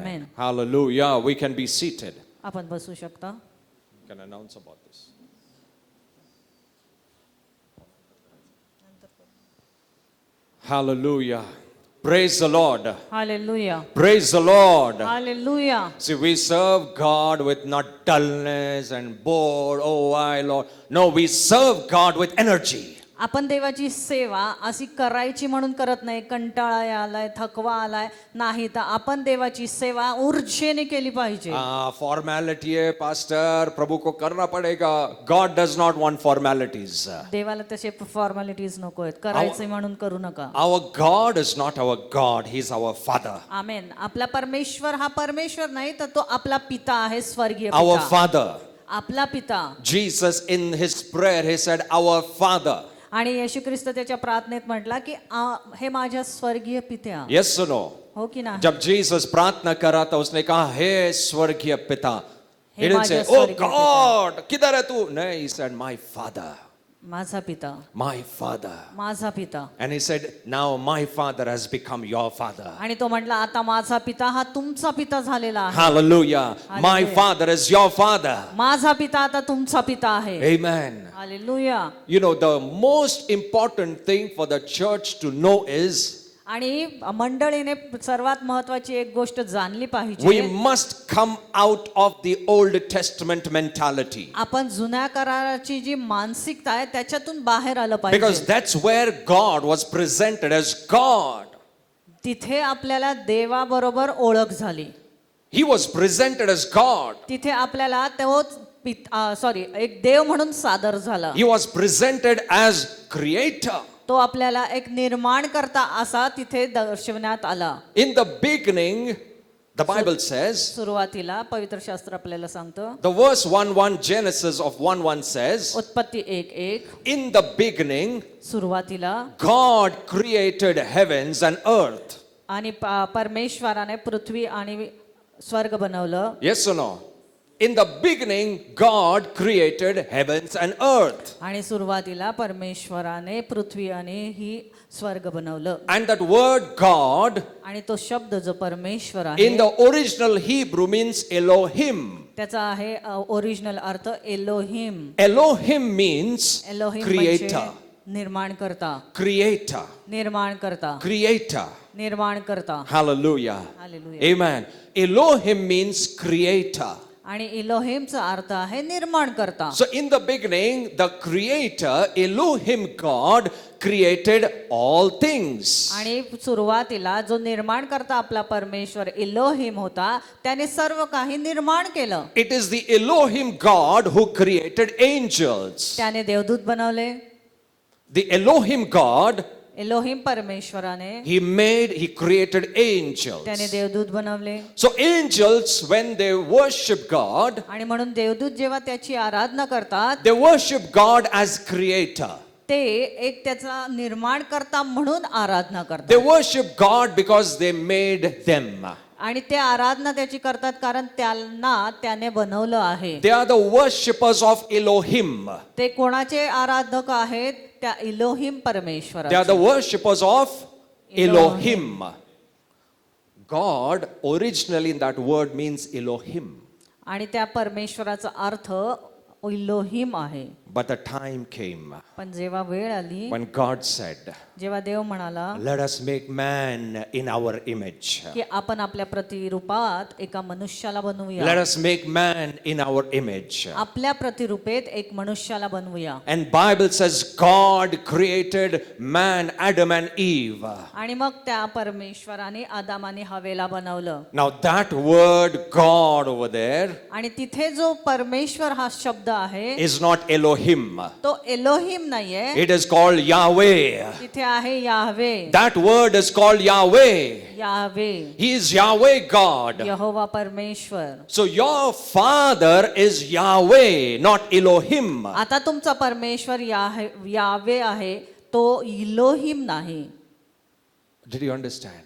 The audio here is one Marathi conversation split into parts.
Amen. Hallelujah. We can be seated. आपण बसू शकता. Can announce about this. Hallelujah. Praise the Lord. Hallelujah. Praise the Lord. Hallelujah. See, we serve God with not dullness and bored. Oh, why, Lord? No, we serve God with energy. आपण देवाची सेवा अशी करायची म्हणून करत नाही, कंटाळा आलाय, थकवा आलाय नाही, तर आपण देवाची सेवा ऊर्जेने केली पाहिजे. Formality है, pastor. प्रभु को करना पड़ेगा. God does not want formalities. देवाला तसे फॉर्मॅलिटीज नको आहेत, करायचे म्हणून करू नका. Our God is not our God. He's our Father. आमेन. आपला परमेश्वर हा परमेश्वर नाही, तर तो आपला पिता आहे, स्वर्गीय Our पिता. Father. आपला पिता. Jesus in his prayer, he said, our Father. आणि येशू ख्रिस्त त्याच्या प्रार्थनेत म्हटला की हे माझ्या स्वर्गीय पित्या. Yes or no? हो की नाही? जब जीसस प्रार्थना करा था उसने कहा हे स्वर्गीय पिता. He didn't say, माझ्या oh स्वर्गीय God, किधर है तू? No, he said, my Father. माझा पिता. My Father. माझा पिता. And he said, now my Father has become your Father. आणि तो म्हटला आता माझा पिता हा तुमचा पिता झालेला आहे. Hallelujah. My Hallelujah. Father is your Father. माझा पिता आता तुमचा पिता आहे. Amen. Hallelujah. You know, the most important thing for the church to know is आणि मंडळीने सर्वात महत्वाची एक गोष्ट जाणली we पाहिजे. must come out of the Old Testament mentality. आपण जुन्या कराराची जी मानसिकता आहे त्याच्यातून बाहेर आलं पाहिजे. Because that's where God was presented as God. तिथे आपल्याला देवाबरोबर ओळख झाली. He was presented as God. तिथे आपल्याला तोच एक देव म्हणून सादर झाला. He was presented as creator. तो आपल्याला एक निर्माण करता असा तिथे दर्शवण्यात आला. In the beginning, the Bible says, सुरुवातीला पवित्र शास्त्र आपल्याला सांगतं. the verse 1:1 Genesis of 1:1 says, उत्पत्ती 1:1 in the beginning, सुरुवातीला God created heavens and earth. आणि परमेश्वराने पृथ्वी आणि स्वर्ग बनवलं. Yes or no? In the beginning, God created heavens and earth. आणि सुरुवातीला परमेश्वराने पृथ्वी आणि ही स्वर्ग बनवलं. And that word God आणि तो शब्द जो परमेश्वर in आहे the original Hebrew means Elohim. त्याचा आहे ओरिजिनल अर्थ Elohim. Elohim means Elohim creator. म्हणजे निर्माण करता. Creator. निर्माण करता. Creator. निर्माण करता. Hallelujah. Hallelujah. Amen. Elohim means creator. आणि इलोहिमचा अर्थ आहे निर्माण करता. So in the beginning, the creator, Elohim God, created all things. आणि सुरुवातीला जो निर्माण करता आपला परमेश्वर इलोहिम होता, त्याने सर्व काही निर्माण केलं. It is the Elohim God who created angels. त्याने देवदूत बनवले. The Elohim God, एलोहिम परमेश्वराने He created angels. त्याने देवदूत बनवले. So angels, when they worship God, आणि म्हणून देवदूत जेव्हा त्याची आराधना करतात, they worship God as creator. ते एक त्याचा निर्माण करता म्हणून आराधना They करतात. worship God because they made them. आणि ते आराधना त्याची करतात कारण त्यांना त्याने बनवलं आहे. They are the worshippers of Elohim. ते कोणाचे आराधक आहेत? त्या Elohim They are परमेश्वराचे. the worshippers of Elohim. God originally in that word means Elohim. आणि त्या परमेश्वराचा अर्थ इलोहिम आहे. But the time came पण जेव्हा वेळ आली, when God said, जेव्हा देव म्हणाला let us make man in our image. की आपण आपल्या प्रतिरूपात एका मनुष्याला बनवूया. Let us make man in our image. आपल्या प्रतिरूपेत एक मनुष्याला बनवूया. And Bible says God created man, Adam and Eve. आणि मग त्या परमेश्वराने आदाम आणि हवेला बनवलं. Now that word God over there आणि तिथे जो परमेश्वर हा शब्द आहे is not Elohim. तो एलोहिम नाहीये. It is called Yahweh. तिथे आहे Yahweh. That word is called Yahweh. Yahweh. He is Yahweh God. यहोवा परमेश्वर. So your father is Yahweh, not Elohim. आता तुमचा परमेश्वर यावे आहे, तो इलोहिम नाही. Did you understand?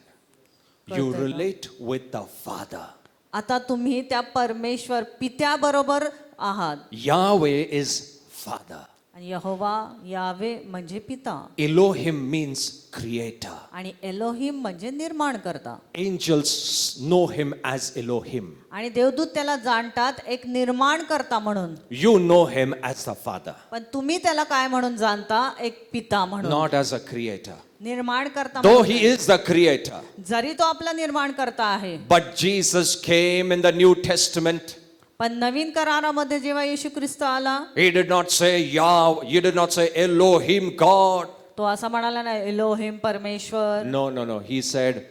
You relate with the Father. आता तुम्ही त्या परमेश्वर पित्याबरोबर आहात. Yahweh is Father. आणि यहोवा यावे म्हणजे पिता Elohim means creator. आणि एलोहिम म्हणजे निर्माण करता. Angels know him as Elohim. आणि देवदूत त्याला जाणतात एक निर्माण करता म्हणून. You know him as the Father, पण तुम्ही त्याला काय म्हणून जाणता? एक पिता म्हणून. not as a creator. निर्माण करता Though म्हणून. he is the creator. जरी तो आपला निर्माण करता आहे, But Jesus came in the New Testament. पण नवीन करारामध्ये जेव्हा येशू ख्रिस्त आला, He did not say Yah, he did not say Elohim, God. तो असा म्हणाला नाही एलोहिम परमेश्वर. No, no, no. He said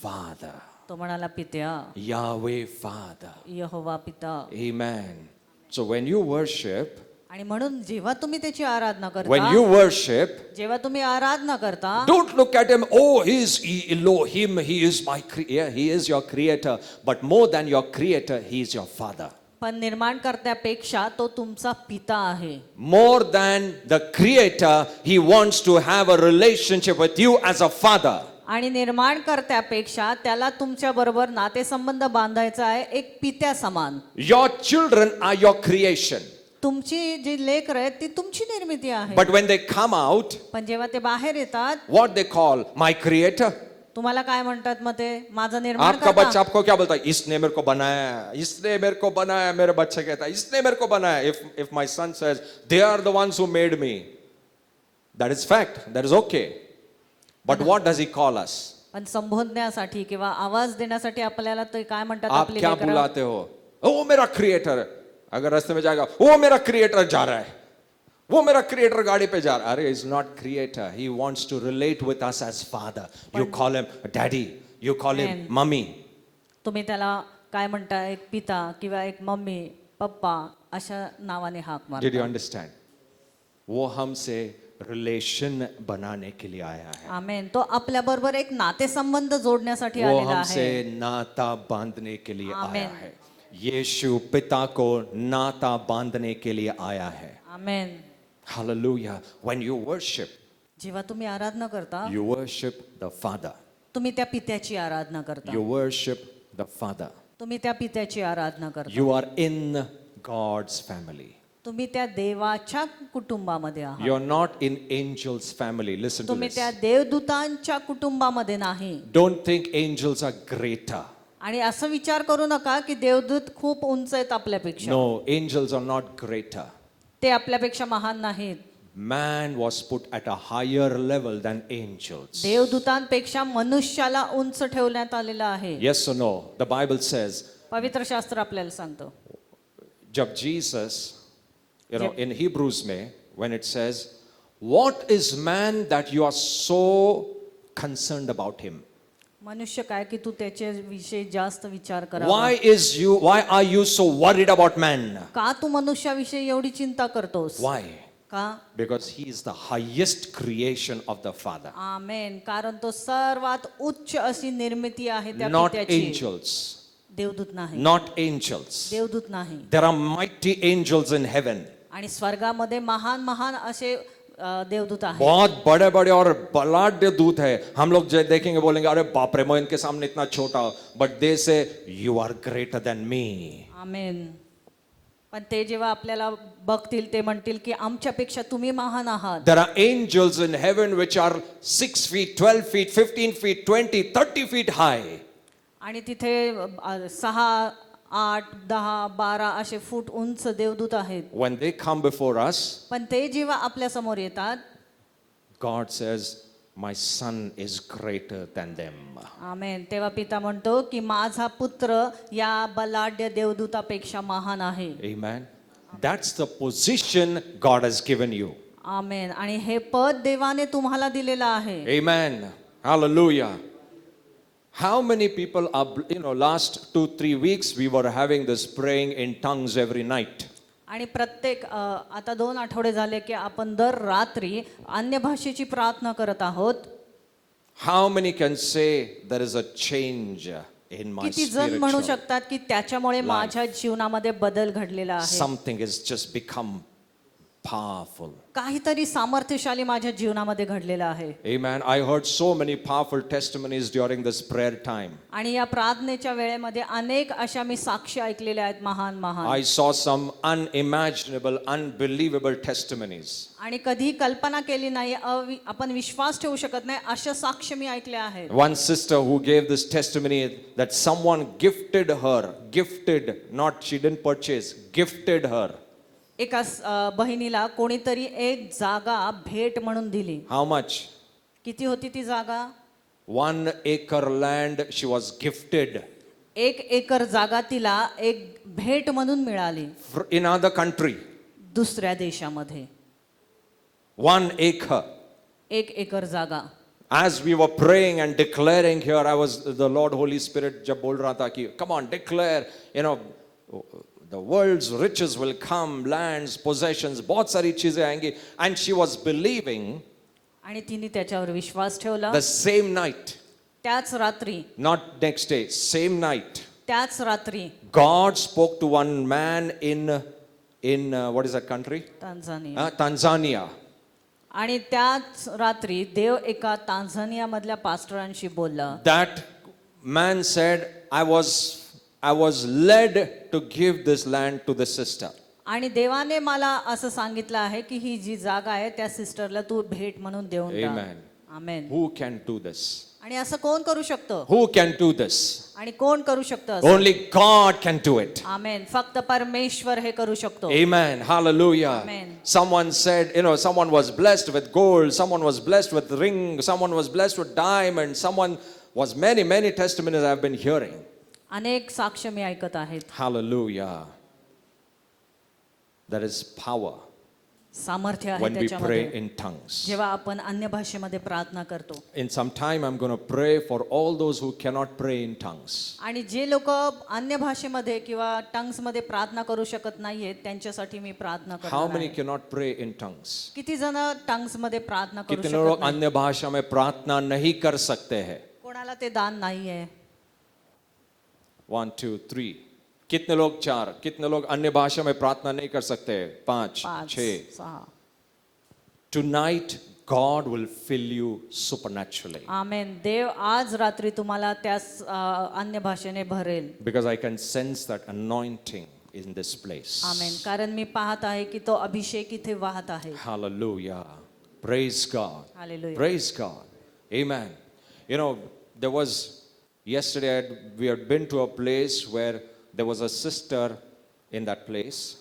Father, तो म्हणाला पित्या, Yahweh Father. यहोवा पिता. Amen. So when you worship, आणि म्हणून जेव्हा तुम्ही त्याची आराधना when करता, you worship, जेव्हा तुम्ही आराधना करता, don't look at him, oh, he's Elohim, he is my creator, he is your creator. But more than your creator, he is your father. पण निर्माणकर्त्यापेक्षा तो तुमचा पिता आहे. More than the creator, he wants to have a relationship with you as a father. आणि निर्माणकर्त्यापेक्षा त्याला तुमच्या बरोबर नातेसंबंध बांधायचा आहे एक पित्या समान. Your children are your creation. तुमची जी लेकरं आहेत ती तुमची निर्मिती आहे. But when they come out, पण जेव्हा ते बाहेर येतात, what they call my creator. तुम्हाला काय म्हणतात मग ते? माझं निर्माण आपका बच्चा करता. आपको क्या बोलता है? इसने मेरे को बनाया, इसने मेरे को बनाया. मेरे बच्चे कहता है इसने मेरे को बनाया. If my son says they are the ones who made me, that is fact, that is okay. But what does he call us? पण संबोधण्यासाठी किंवा आवाज देण्यासाठी आपल्याला ते काय म्हणतात? आप आपली क्या लेकरं? बुलाते हो? वो मेरा क्रिएटर. अगर रास्ते में जाएगा, वो मेरा क्रिएटर जा रहा है, वो मेरा क्रिएटर गाड़ी पे जा रहा है. अरे, is not creator. He wants to relate with us as father. You call him daddy, you call him Amen. Mummy. तुम्ही त्याला काय म्हणता? एक पिता किंवा एक मम्मी, पप्पा अशा नावाने हाक डिड यू मारता. अंडरस्टैंड? वो हमसे रिलेशन बनाने के लिए आया है. आमेन. तो आपल्या बरोबर एक नातेसंबंध जोडण्यासाठी वो आलेला हमसे आहे. नाता बांधने के लिए आया आमेन. है. यीशु पिता को नाता बांधने के लिए आया है. आमेन. Hallelujah. When you worship, जेव्हा तुम्ही आराधना करता, you worship the Father. तुम्ही त्या पित्याची आराधना करता. You worship the Father. तुम्ही त्या पित्याची आराधना करता. You are in God's family. तुम्ही त्या देवाच्या कुटुंबामध्ये आहात. You're not in angels' family. Listen to तुम्ही this. त्या देवदूतांच्या कुटुंबामध्ये नाही. Don't think angels are greater. आणि असं विचार करू नका की देवदूत खूप उंच आहेत आपल्यापेक्षा. No, angels are not greater. ते आपल्यापेक्षा महान नाहीत. Man was put at a higher level than angels. देवदूतांपेक्षा मनुष्याला उंच ठेवण्यात आलेलं आहे. Yes or no? The Bible says, पवित्र शास्त्र आपल्याला सांगतो. जब Jesus, in Hebrews में, when it says, what is man that you are so concerned about him? मनुष्य काय की तू त्याच्या विषयी जास्त विचार करा. Why are you so worried about man? का तू मनुष्याविषयी एवढी चिंता करतोस? Why? का? Because he is the highest creation of the Father. आमेन. कारण तो सर्वात उच्च अशी निर्मिती आहे त्या Not पित्याची. angels. देवदूत नाही. Not angels. देवदूत नाही. There are mighty angels in heaven. आणि स्वर्गामध्ये महान महान असे देवदूत आहेत. बहुत बड़े बड़े और बलाढ्य दूत है. हम लोग जो देखेंगे बोलेंगे अरे बाप रे, मैं इनके सामने इतना छोटा. But they say you are greater than me. Amen. पण ते जेव्हा आपल्याला बघतील ते म्हणतील की आमच्यापेक्षा तुम्ही महान आहात. There are angels in heaven which are 6 feet, 12 feet, 15 feet, 20, 30 feet high. आणि तिथे 6, 8, 10, 12 असे फूट उंच देवदूत आहेत. When they come before us, पण ते जेव्हा आपल्या समोर येतात, God says, my son is greater than them. आमेन, तेव्हा पिता म्हणतो की माझा पुत्र या बलाढ्य देवदूतापेक्षा महान आहे. Amen. That's the position God has given you. आमेन. आणि हे पद देवाने तुम्हाला दिलेलं आहे. Amen. Hallelujah. How many people are, last 2-3 weeks we were having this praying in tongues every night. आणि प्रत्येक आता 2 आठवडे झाले की आपण दर रात्री अन्य भाषेची प्रार्थना करत आहोत. How many can say there is a change in my किती जण म्हणू spiritual? शकतात की त्याच्यामुळे माझ्या जीवनामध्ये बदल घडलेला आहे. Something has just become powerful. काहीतरी सामर्थ्यशाली माझ्या जीवनामध्ये घडलेलं आहे. Amen. I heard so many powerful testimonies during this prayer time. आणि या प्रार्थनेच्या वेळेमध्ये अनेक अशा मी साक्षी ऐकलेल्या आहेत महान महान. I saw some unimaginable, unbelievable testimonies. आणि कधी कल्पना केली नाही, आपण विश्वास ठेवू शकत नाही अशा साक्ष मी ऐकल्या आहेत. One sister who gave this testimony that someone gifted, not she didn't purchase, gifted her. एका बहिणीला कोणीतरी एक जागा भेट म्हणून दिली. How much? किती होती ती जागा? 1 acre land she was gifted. 1 acre जागा तिला एक भेट म्हणून मिळाली In other country. दुसऱ्या देशामध्ये. 1 acre. 1 एकर जागा. As we were praying and declaring here, the Lord Holy Spirit जब बोल रहा था कि come on, declare, the world's riches will come, lands, possessions, बहुत सारी चीजें आएंगी. And she was believing. आणि तिने त्याच्यावर विश्वास ठेवला. The same night. त्याच रात्री. Not next day, same night. त्याच रात्री. God spoke to one man in what is that country? Tanzania. Tanzania. आणि त्याच रात्री देव एका तांझानिया मधल्या पास्टरांशी बोलला. That man said, I was led to give this land to the sister. आणि देवाने मला असं सांगितलं आहे की ही जी जागा आहे त्या सिस्टरला तू भेट म्हणून देऊन टाक. Amen. Amen. Who can do this? आणि असं कोण करू शकतं? Who can do this? आणि कोण करू शकतं असं? Only God can do it. आमेन. फक्त परमेश्वर हे करू शकतो. Amen. Hallelujah. Amen. Someone said, someone was blessed with gold, someone was blessed with ring, someone was blessed with diamond, someone was many testimonies I've been hearing. अनेक साक्ष मी ऐकत आहेत. Hallelujah. There is power सामर्थ्य आहे when we pray त्याच्यामध्ये in tongues. जेव्हा आपण अन्य भाषेमध्ये प्रार्थना करतो. In some time I'm going to pray for all those who cannot pray in tongues. आणि जे लोक अन्य भाषेमध्ये किंवा टंग्स मध्ये प्रार्थना करू शकत नाहीयेत त्यांच्यासाठी मी प्रार्थना How करणार many आहे. cannot pray in tongues? किती जण टंग्स मध्ये प्रार्थना करू कितने शकत लोग नाही? अन्य भाषा में प्रार्थना नहीं कर सकते हैं? कोणाला ते दान नाहीये? 1 2 3. कितने लोग 4? कितने लोग अन्य भाषा में प्रार्थना नहीं कर सकते? 5 5 6. 6. Tonight God will fill you supernaturally. आमेन. देव आज रात्री तुम्हाला त्या अन्य भाषेने भरेल. Because I can sense that anointing in this place. आमेन. कारण मी पाहत आहे की तो अभिषेक इथे वाहत आहे. Hallelujah. Praise God. Hallelujah. Praise God. Amen. There was yesterday we had been to a place where there was a sister in that place.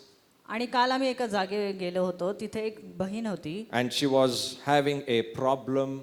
आणि काल आम्ही एका जागे गेलो होतो. तिथे एक बहीण होती. And she was having a problem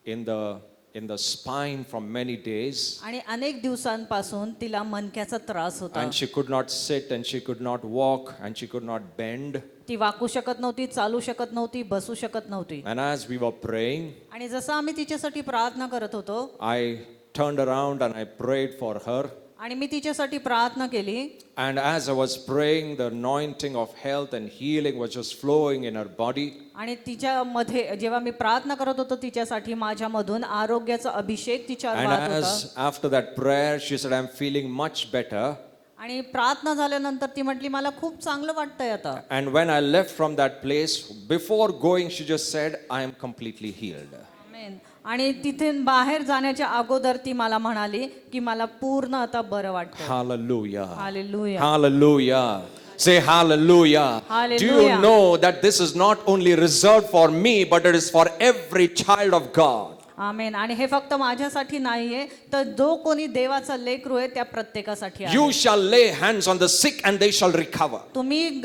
in the spine from many days. आणि अनेक दिवसांपासून तिला मणक्याचा त्रास होता. And she could not sit and she could not walk and she could not bend. ती वाकू शकत नव्हती, चालू शकत नव्हती, बसू शकत नव्हती. And as we were praying, आणि जसं आम्ही तिच्यासाठी प्रार्थना करत होतो I turned around and I prayed for her. आणि मी तिच्यासाठी प्रार्थना केली. And as I was praying, the anointing of health and healing was just flowing in her body. आणि तिच्यामध्ये जेव्हा मी प्रार्थना करत होतो तिच्यासाठी माझ्यामधून आरोग्याचा अभिषेक तिच्यावर And वाहत as होता. after that prayer, she said, I'm feeling much better. आणि प्रार्थना झाल्यानंतर ती म्हटली मला खूप चांगलं वाटतंय आता. And when I left from that place, before going, she just said, I am completely healed. आमेन. आणि तिथून बाहेर जाण्याच्या अगोदर ती मला म्हणाली की मला पूर्ण आता बरं वाटतं. Hallelujah. Hallelujah. Hallelujah. Say hallelujah. Do you Hallelujah. know that this is not only reserved for me, but it is for every child of God? आमेन. आणि हे फक्त माझ्यासाठी नाहीये तर जो कोणी देवाचा लेकरू आहे त्या प्रत्येकासाठी आहे. You shall lay hands on the sick and they shall recover. तुम्ही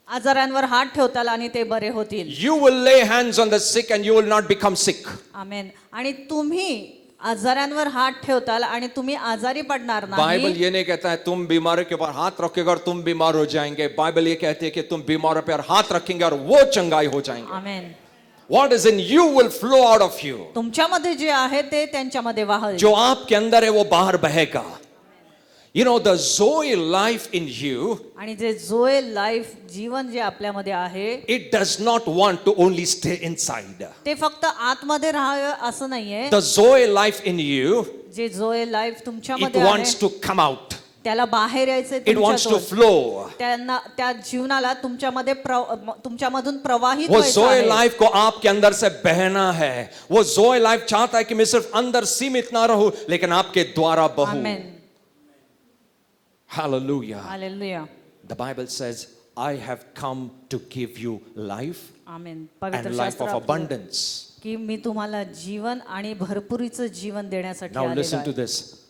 आजारांवर हात ठेवताल आणि ते बरे होतील. You will lay hands on the sick and you will not become sick. आमेन. आणि तुम्ही आजारांवर हात ठेवताल आणि तुम्ही आजारी पडणार बाइबल नाही. ये नहीं कहता है तुम बीमारों के ऊपर हाथ रखोगे और तुम बीमार हो जाएंगे. बाइबल ये कहती है कि तुम बीमारों पर हाथ रखेंगे और वो चंगाई हो जाएंगे. आमेन. What is in you will flow out of you. तुमच्यामध्ये जे आहे ते त्यांच्यामध्ये वाहेल. जो आपके अंदर है वो बाहर बहेगा. The Zoe life in you, आणि जे जोए लाईफ जीवन जे आपल्यामध्ये आहे it does not want to only stay inside. ते फक्त आतमध्ये राहावं असं नाहीये. The Zoe life in you, जे जोए लाईफ it तुमच्यामध्ये wants आहे to come out. त्याला बाहेर यायचे It wants to flow. त्यांना त्या जीवनाला तुमच्यामधून प्रवाहित वो व्हायचं जोए आहे. लाइफ को आपके अंदर से बहना है. वो जोए लाइफ चाहता है कि मैं सिर्फ अंदर सीमित ना रहूं लेकिन आपके द्वारा बहूं. आमेन. Hallelujah. Hallelujah. The Bible says, I have come to give you life आमेन. पवित्र and life शास्त्र of आपलं abundance. की मी तुम्हाला जीवन आणि भरपुरीचं जीवन देण्यासाठी Now आलेलो listen to आहे. this.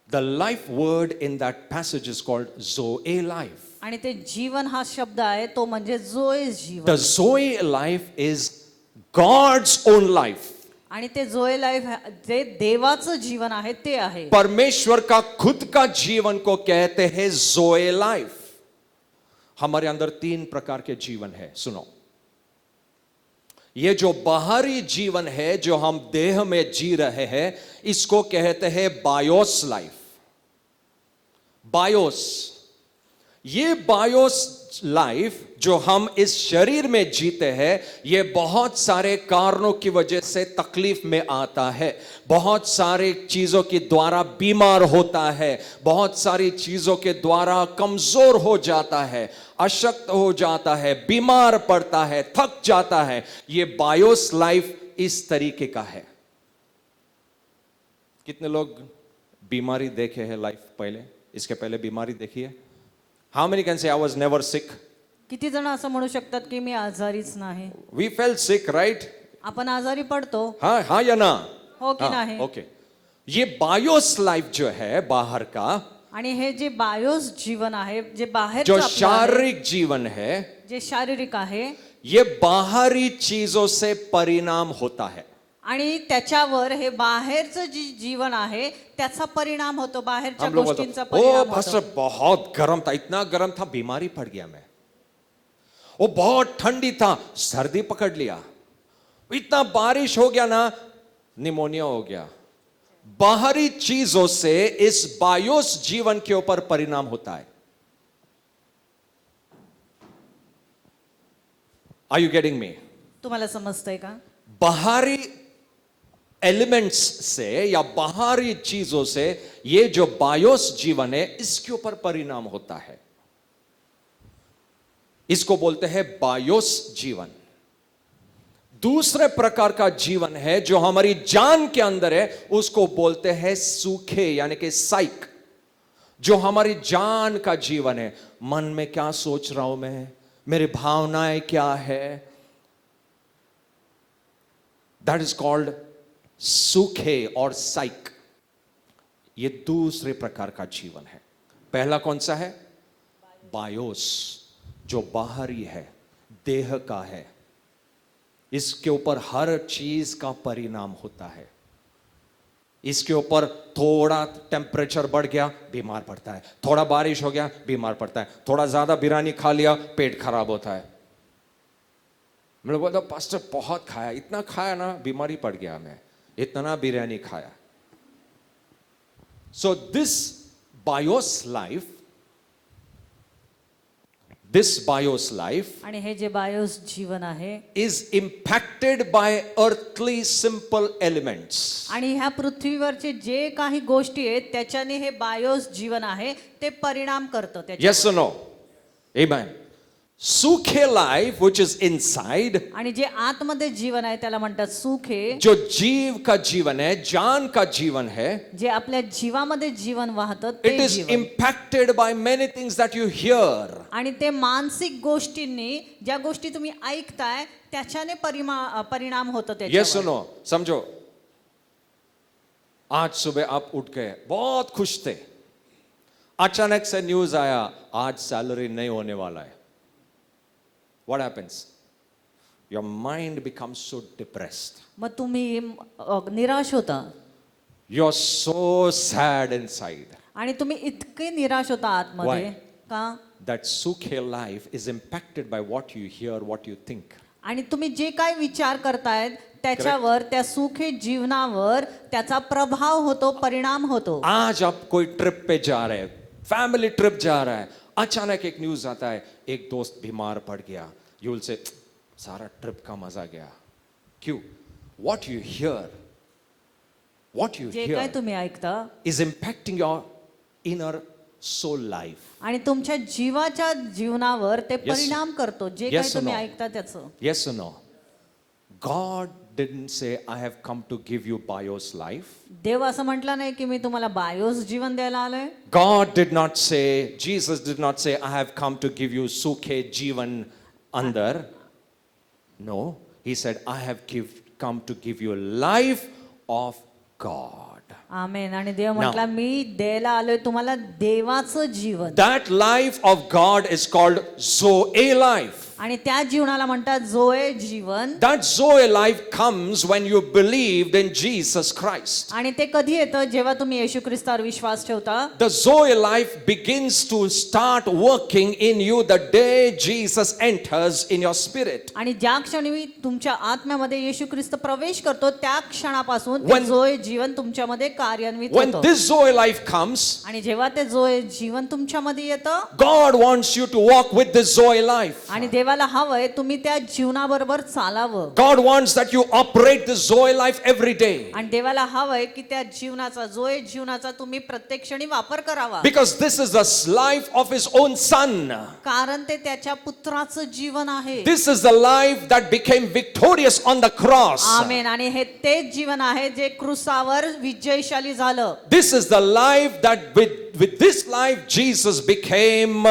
The life word in that passage is called Zoe life. आणि ते जीवन हा शब्द आहे तो म्हणजे जोय जीवन. The Zoe life is God's own life. आणि ते जोय लाईफ जे देवाचं जीवन आहे ते आहे. परमेश्वर का खुद का जीवन को कहते हैं जोए लाइफ. हमारे अंदर 3 प्रकार के जीवन है. सुनो, ये जो बाहरी जीवन है जो हम देह में जी रहे हैं इसको कहते हैं बायोस लाइफ. बायोस, ये बायोस लाइफ जो हम इस शरीर में जीते हैं ये बहुत सारे कारणों की वजह से तकलीफ में आता है. बहुत सारे चीजों के द्वारा बीमार होता है. बहुत सारी चीजों के द्वारा कमजोर हो जाता है, अशक्त हो जाता है, बीमार पड़ता है, थक जाता है. ये बायोस लाइफ इस तरीके का है. कितने लोग बीमारी देखे हैं लाइफ पहले, इसके पहले बीमारी देखी है? How many can say I was never sick? किती जण असं म्हणू शकतात की मी आजारीच नाही? We felt sick, right? आपण आजारी पडतो, हाँ हाँ या ना? हो की नाही? ओके. ये बायोस लाइफ जो है बाहर का, आणि हे जे बायोस जीवन आहे जे बाहेर जो शारीरिक जीवन है, जे शारीरिक आहे ये बाहरी चीजों से परिणाम होता है. आणि त्याच्यावर हे बाहेरचं जी जीवन आहे त्याचा परिणाम होतो. बाहेरच्या हम लोग बोलते गोष्टींचा ओ परिणाम पास्टर होतो. बहुत गर्म था, इतना गर्म था बीमारी पड़ गया मैं. वो बहुत ठंडी था, सर्दी पकड़ लिया. इतना बारिश हो गया ना, निमोनिया हो गया. बाहरी चीजों से इस बायोस जीवन के ऊपर परिणाम होता है. Are you getting me? तुम्हाला समजतंय का? बाहरी एलिमेंट्स से या बाहरी चीजों से ये जो बायोस जीवन है इसके ऊपर परिणाम होता है. इसको बोलते हैं बायोस जीवन. दूसरे प्रकार का जीवन है जो हमारी जान के अंदर है उसको बोलते हैं सूखे यानी कि साइक. जो हमारी जान का जीवन है, मन में क्या सोच रहा हूं मैं, मेरी भावनाएं क्या है, दैट इज कॉल्ड सूखे और साइक. ये दूसरे प्रकार का जीवन है. पहला कौन सा है? बायोस, जो बाहरी है, देह का है. इसके ऊपर हर चीज का परिणाम होता है. इसके ऊपर थोड़ा टेम्परेचर बढ़ गया बीमार पड़ता है, थोड़ा बारिश हो गया बीमार पड़ता है, थोड़ा ज्यादा बिरयानी खा लिया पेट खराब होता है. मैं बोलता पास्टर बहुत खाया, इतना खाया ना बीमारी पड़ गया, मैं इतना बिरयानी खाया. सो दिस बायोस लाइफ आणि हे जे बायोस जीवन आहे is impacted by earthly simple elements. आणि ह्या पृथ्वीवरचे जे काही गोष्टी आहेत त्याच्याने हे बायोस जीवन आहे ते परिणाम करतं त्याच्यावर. Yes or no? Amen. सूखे लाइफ which is inside, आणि जे आतमध्ये जीवन आहे त्याला म्हणतात सुखे. जो जीव का जीवन है, जान का जीवन है, जे आपल्या जीवामध्ये जीवन वाहतं ते it is Jeevan. impacted by many things that you hear. आणि ते मानसिक गोष्टींनी ज्या गोष्टी तुम्ही ऐकताय त्याच्याने परिणाम होतो Yes or त्याच्यावर. no? समझो, आज सुबह आप उठ गए बहुत खुश थे, अचानक से न्यूज आया आज सैलरी नहीं होने वाला है. What happens? Your mind becomes so depressed. मग तुम्ही निराश होता You're so sad inside. आणि तुम्ही इतके निराश होता आतमध्ये. Why? का? That sukhe life is impacted by what you hear, what you think. आणि तुम्ही जे काय विचार करतायत त्याच्यावर, त्या सुखी जीवनावर त्याचा प्रभाव होतो, परिणाम होतो. आज आप कोई ट्रिप पे जा रहे हैं, फैमिली ट्रिप जा रहा है, अचानक एक न्यूज आता है एक दोस्त बीमार पड़ गया. यू विल से सारा ट्रिप का मजा गया. क्यों? What you hear जे काय तुम्ही ऐकता is impacting your inner soul life. आणि तुमच्या जीवाच्या जीवनावर ते Yes. परिणाम करतो जे Yes काही or तुम्ही no? ऐकता त्याचं. Yes or no? God didn't say, I have come to give you bios life. देव असं म्हटलं नाही की मी तुम्हाला बायोस जीवन द्यायला आलोय. God did not say, Jesus did not say, I have come to give you sukhe jivan andar. No, he said, I have come to give you life of God. आमेन. आणि देव म्हटला मी द्यायला आलोय तुम्हाला देवाचं जीवन. That life of God is called Zoe life. आणि त्या जीवनाला म्हणतात जोए जीवन. That Zoe life comes when you believed in Jesus Christ. आणि ते कधी येतं जेव्हा तुम्ही येशू ख्रिस्तावर विश्वास ठेवता. The Zoe life begins to start working in you the day Jesus enters in your spirit. आणि ज्या क्षणी तुमच्या आत्म्यामध्ये येशू ख्रिस्त प्रवेश करतो त्या क्षणापासून ते When- जोए जीवन तुमच्यामध्ये कार्यान्वित When होतं. this Zoe life comes, आणि जेव्हा ते जोए जीवन तुमच्यामध्ये येतं God wants you to walk with this Zoe life. आणि देवाला हवंय तुम्ही त्या जीवनाबरोबर चालावं. God wants that you operate the Zoe life every day. आणि देवाला हवंय की त्या जीवनाचा जोए जीवनाचा तुम्ही प्रत्येक क्षणी वापर करावा. Because this is the life of His own Son. कारण ते त्याच्या पुत्राचं जीवन आहे. This is the life that became victorious on the cross. आमेन. आणि हे तेच जीवन आहे जे क्रूसावर विजयशाली झालं. This is the life that with this life Jesus became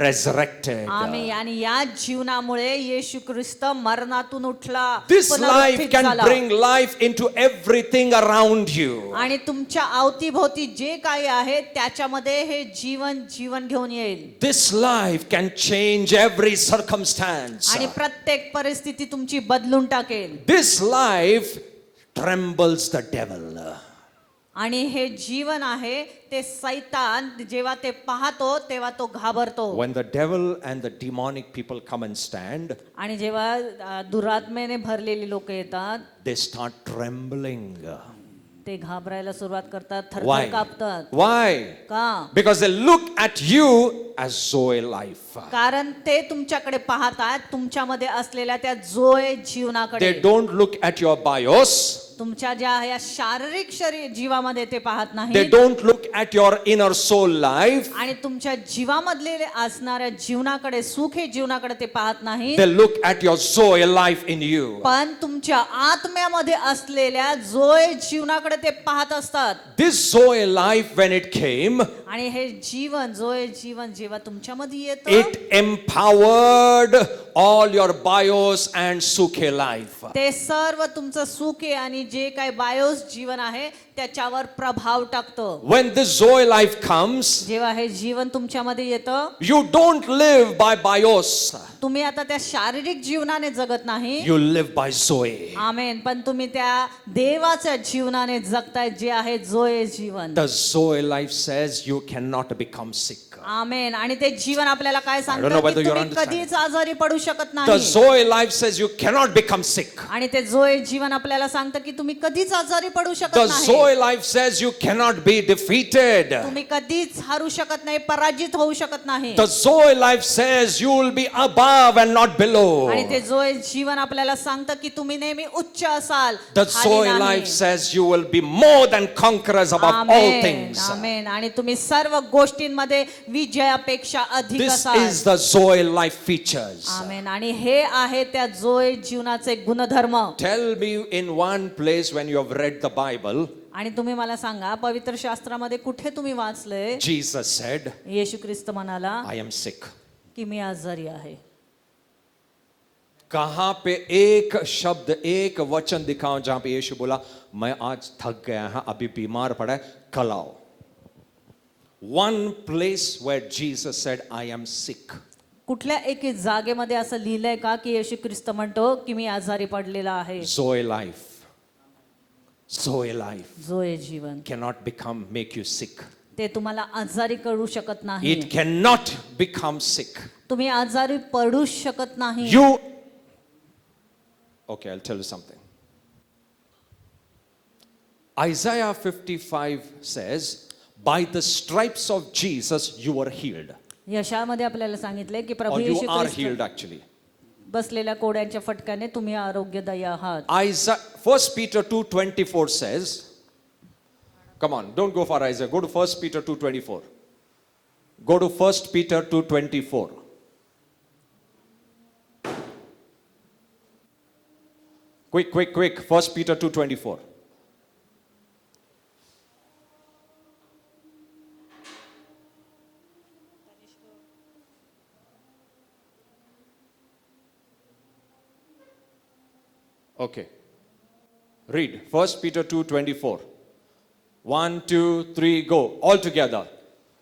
resurrected. आमेन. आणि या जीवनामुळे येशू ख्रिस्त मरणातून उठला. This life पुनरुत्थित can झाला. bring life into everything around you. आणि तुमच्या अवतीभोवती जे काही आहे त्याच्यामध्ये हे जीवन घेऊन येईल. This life can change every circumstance. आणि प्रत्येक परिस्थिती तुमची बदलून टाकेल. This life trembles the devil. आणि हे जीवन आहे ते सैतान जेव्हा ते पाहतो तेव्हा तो घाबरतो. When the devil and the demonic people come and stand, आणि जेव्हा दुरात्मेने भरलेली लोक येतात they start trembling. ते घाबरायला सुरुवात करतात, Why? थरथर कापतात. Why? का? Because they look at you as Zoe life. कारण ते तुमच्याकडे पाहतात तुमच्यामध्ये असलेल्या त्या जोए जीवनाकडे. They don't look at your bios. तुमच्या ज्या या शारीरिक शरीर जीवामध्ये ते पाहत They नाही. don't look at your inner soul life. आणि तुमच्या जीवामधले असणाऱ्या जीवनाकडे सुखे जीवनाकडे ते पाहत नाही. They look at your Zoe life in you. पण तुमच्या आत्म्यामध्ये असलेल्या जोए जीवनाकडे ते पाहत असतात. This Zoe life, when it came, आणि हे जीवन जोए जीवन जेव्हा तुमच्यामध्ये येतं it empowered all your bios and Sukhe life. ते सर्व तुमचं सुखे आणि जे काही बायोस जीवन आहे त्याच्यावर प्रभाव टाकतं. When this Zoe life comes, जेव्हा हे जीवन तुमच्यामध्ये येतं you don't live by bios. तुम्ही आता त्या शारीरिक जीवनाने जगत नाही. You live by Zoe. आमेन. पण तुम्ही त्या देवाच्या जीवनाने जगताय जे आहे जोए जीवन. The Zoe life says you cannot become sick. आमेन. आणि ते जीवन आपल्याला काय I don't know सांगतं की whether you're तुम्ही understanding. कधीच आजारी पडू शकत The नाही. Zoe life says you cannot become sick. आणि ते जोए जीवन आपल्याला सांगतं की तुम्ही कधीच आजारी पडू शकत The नाही. Zoe life says you cannot be defeated. तुम्ही कधीच हरू शकत नाही, पराजित होऊ शकत नाही. The Zoe life says you will be above and not below. आणि ते जोए जीवन आपल्याला सांगतं की तुम्ही नेहमी उच्च असाल. The खाली Zoe नाही. life says you will be more than conquerors above all amen. things. आमेन. आणि तुम्ही सर्व गोष्टींमध्ये विजयापेक्षा अधिक This असाल. is the Zoe life features. आमेन. आणि हे आहे त्या जोए जीवनाचे गुणधर्म. Tell me in one place when you have read the Bible, आणि तुम्ही मला सांगा पवित्र शास्त्रामध्ये कुठे तुम्ही वाचलंय Jesus said, येशू ख्रिस्त म्हणाला I am sick. की मी आजारी आहे. कहां पे एक शब्द एक वचन दिखाओ जहां पे यीशु बोला मैं आज थक गया हूं अभी बीमार पड़ा है कल आओ. One place where Jesus said I am sick. कुठल्या एक जागेमध्ये असं लिहिलंय का की येशू ख्रिस्त म्हणतो की मी आजारी पडलेला आहे. Zoe life. Zoe life Joe Jeevan cannot make you sick. ते तुम्हाला आजारी करू शकत नाही. It cannot become sick. तुम्ही आजारी पडू शकत नाही. Okay, I'll tell you something. Isaiah 55 says, by the stripes of Jesus you were healed. यशामध्ये आपल्याला सांगितले की प्रभू Or you Yeshu are Christ healed actually. बसलेल्या कोड्यांच्या फटक्याने तुम्ही आरोग्यदायी आहात. 1 Peter 2:24 says, come on, don't go for Isaiah, go to 1 Peter 2:24. Go to 1 Peter 2:24. Quick. 1 Peter 2:24. Okay. Read 1 Peter 2:24. 1, 2, 3, go. All together.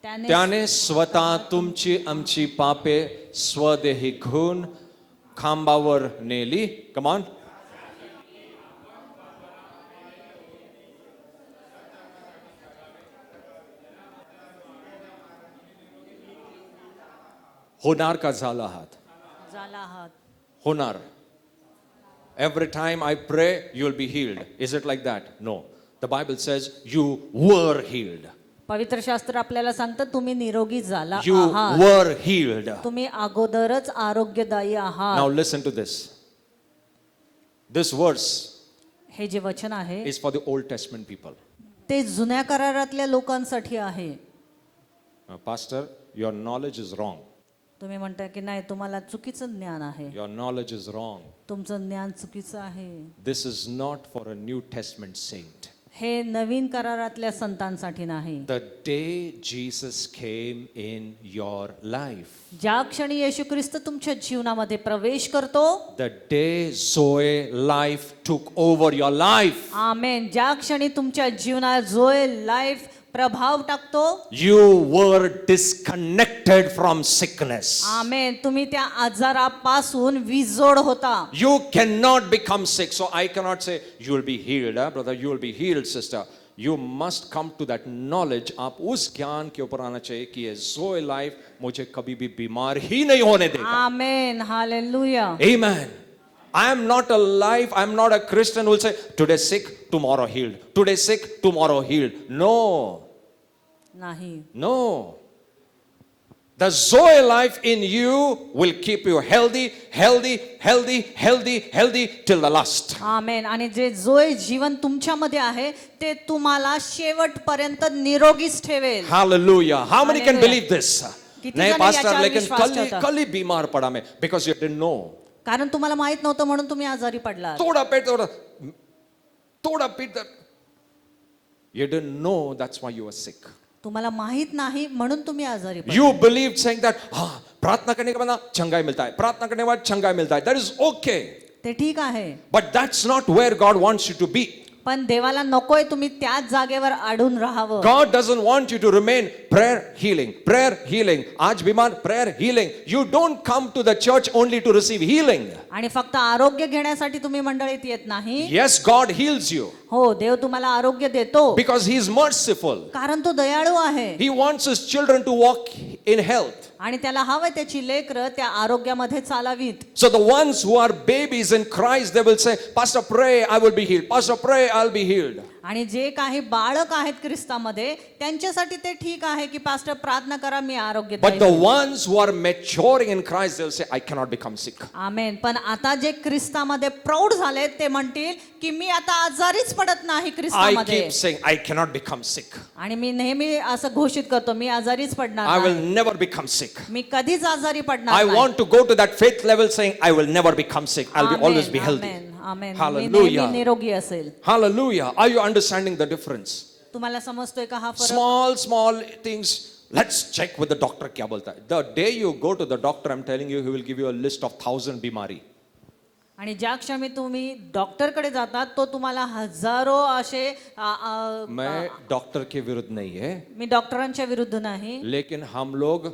त्याने स्वतः तुमची आमची पापे स्वदेही घेऊन खांबावर नेली. Come on. होणार का झाला आहात? झाला आहात. होणार. Every time I pray, you'll be healed. Is it like that? No. The Bible says you were healed. पवित्र शास्त्र आपल्याला सांगतं तुम्ही निरोगी झाला You आहात. were healed. तुम्ही अगोदरच आरोग्यदायी आहात. Now listen to this. This verse हे जे वचन आहे is for the Old Testament people. ते जुन्या करारातल्या लोकांसाठी आहे. Pastor, your knowledge is wrong. तुम्ही म्हणता की नाही तुम्हाला चुकीचं ज्ञान आहे. Your knowledge is wrong. तुमचं ज्ञान चुकीचं आहे. This is not for a New Testament saint. हे नवीन करारातल्या संतांसाठी नाही. The day Jesus came in your life, ज्या क्षणी येशू ख्रिस्त तुमच्या जीवनामध्ये प्रवेश करतो, the day Zoe life took over your life, आमेन, ज्या क्षणी तुमच्या जीवनात जोय लाईफ प्रभाव टाकतो, you were disconnected from sickness. आमेन, तुम्ही त्या आजारापासून विजोड होता. You cannot become sick. So I cannot say you will be healed, brother, you will be healed, sister. You must come to that knowledge. आप उस ज्ञान के ऊपर आना चाहिए कि ये Zoe life मुझे कभी भी बीमार ही नहीं होने देगा. आमेन, hallelujah. Amen. I am not alive. I am not a Christian who will say, today sick, tomorrow healed. Today sick, tomorrow healed. No. नाही. No. The Zoe life in you will keep you healthy till the last. आमेन. आणि जे जोय जीवन तुमच्यामध्ये आहे ते तुम्हाला शेवटपर्यंत निरोगीच ठेवेल. Hallelujah. How many can Hallelujah. believe this? किती नहीं जण pastor, याच्यावर लेकिन विश्वास ठेवतात? कल ही बीमार पड़ा मैं because you didn't know. कारण तुम्हाला माहित नव्हतं म्हणून तुम्ही आजारी पडलात. थोड़ा पेट you didn't know, that's why you were sick. तुम्हाला माहित नाही म्हणून तुम्ही आजारी पडलात. You believed saying that प्रार्थना करने के बाद चंगाई मिलता है, प्रार्थना करने के बाद चंगाई मिलता है. That is okay. ते ठीक आहे. But that's not where God wants you to be. पण देवाला नकोय तुम्ही त्याच जागेवर अडून राहावं. God doesn't want you to remain prayer healing. आज बीमार prayer healing. You don't come to the church only to receive healing. आणि फक्त आरोग्य घेण्यासाठी तुम्ही मंडळीत येत नाही. Yes, God heals you हो, देव तुम्हाला आरोग्य देतो because He is merciful. कारण तो दयाळू आहे. He wants His children to walk in health. आणि त्याला हवंय त्याची लेकरं त्या आरोग्यामध्ये चालावीत. So the ones who are babies in Christ, they will say, Pastor, pray, I will be healed. Pastor, pray, I'll be healed. आणि जे काही बाळक आहेत ख्रिस्तामध्ये त्यांच्यासाठी ते ठीक आहे की पास्टर प्रार्थना करा मी आरोग्य But the देईन. ones who are maturing in Christ, they'll say, I cannot become sick. आमेन. पण आता जे ख्रिस्तामध्ये प्रौढ झालेत ते म्हणतील की मी आता आजारीच पडत नाही I ख्रिस्तामध्ये. keep saying, I cannot become sick. आणि मी नेहमी असं घोषित करतो मी आजारीच पडणार I will नाही. never become sick. मी कधीच आजारी I पडणार नाही. want to go to that faith level saying, I will never become sick. I'll be always be healthy. Amen, amen. Me Hallelujah. नेहमी निरोगी असेल. Hallelujah. Are you understanding the difference? तुम्हाला समजतोय का हा फरक? Small things. Let's check with the doctor. क्या बोलता है? The day you go to the doctor, I'm telling you, he will give you a list of 1,000 बीमारी. आणि ज्या क्षणी तुम्ही डॉक्टरकडे जातात तो तुम्हाला हजारो असे मैं डॉक्टर के विरुद्ध नहीं है, मी डॉक्टरांच्या विरुद्ध नाही, लेकिन हम लोग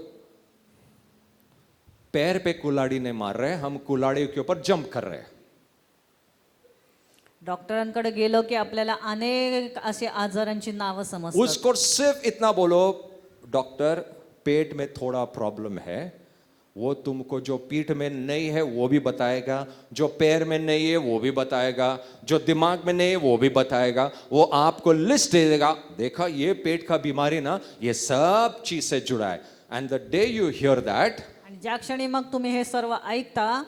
पैर पे कुल्हाड़ी नहीं मार रहे, हम कुल्हाड़ी के ऊपर जंप कर रहे हैं. डॉक्टरांकडे गेलो की आपल्याला अनेक असे आजारांची नावं समजतात. उसको सिर्फ इतना बोलो, डॉक्टर पेट में थोड़ा प्रॉब्लम है, वो तुमको जो पीठ में नहीं है वो भी बताएगा, जो पैर में नहीं है वो भी बताएगा, जो दिमाग में नहीं है वो भी बताएगा. वो आपको लिस्ट दे देगा, देखा ये पेट का बीमारी ना, ये सब चीज से जुड़ा है. And the day you hear that, आणि ज्या क्षणी मग तुम्ही हे सर्व ऐकता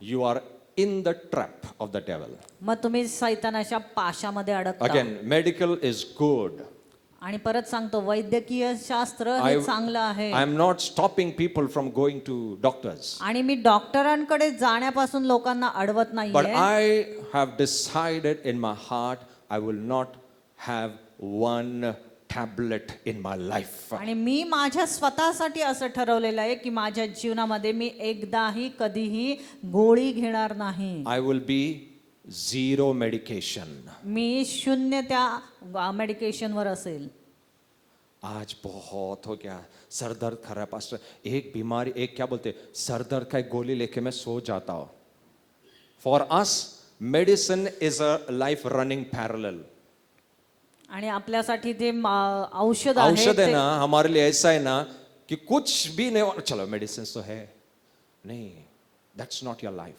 you are in the trap of the devil. मग तुम्ही सैतानाच्या पाशामध्ये अडकता. Again medical is good. आणि परत सांगतो वैद्यकीय शास्त्र हे I- चांगलं आहे I am not stopping people from going to doctors. आणि मी डॉक्टरांकडे जाण्यापासून लोकांना अडवत But नाहीये I have decided in my heart, I will not have one tablet in my life. आणि मी माझ्या स्वतःसाठी असं ठरवलेलं आहे की माझ्या जीवनामध्ये मी एकदाही कधीही गोळी घेणार नाही I will be zero medication. मी शून्य त्या मेडिकेशनवर असेल आज बहुत हो गया सर दर्द कर रहा है पास्टर एक बीमारी एक क्या बोलते सर दर्द का एक गोली लेके मैं सो जाता हूं for us medicine is a life running parallel आणि आपल्यासाठी ते औषध आहे औषध है ते- ना हमारे लिए ऐसा है ना कि कुछ भी नहीं हो- चलो मेडिसिन तो है नहीं दैट्स नॉट योर लाइफ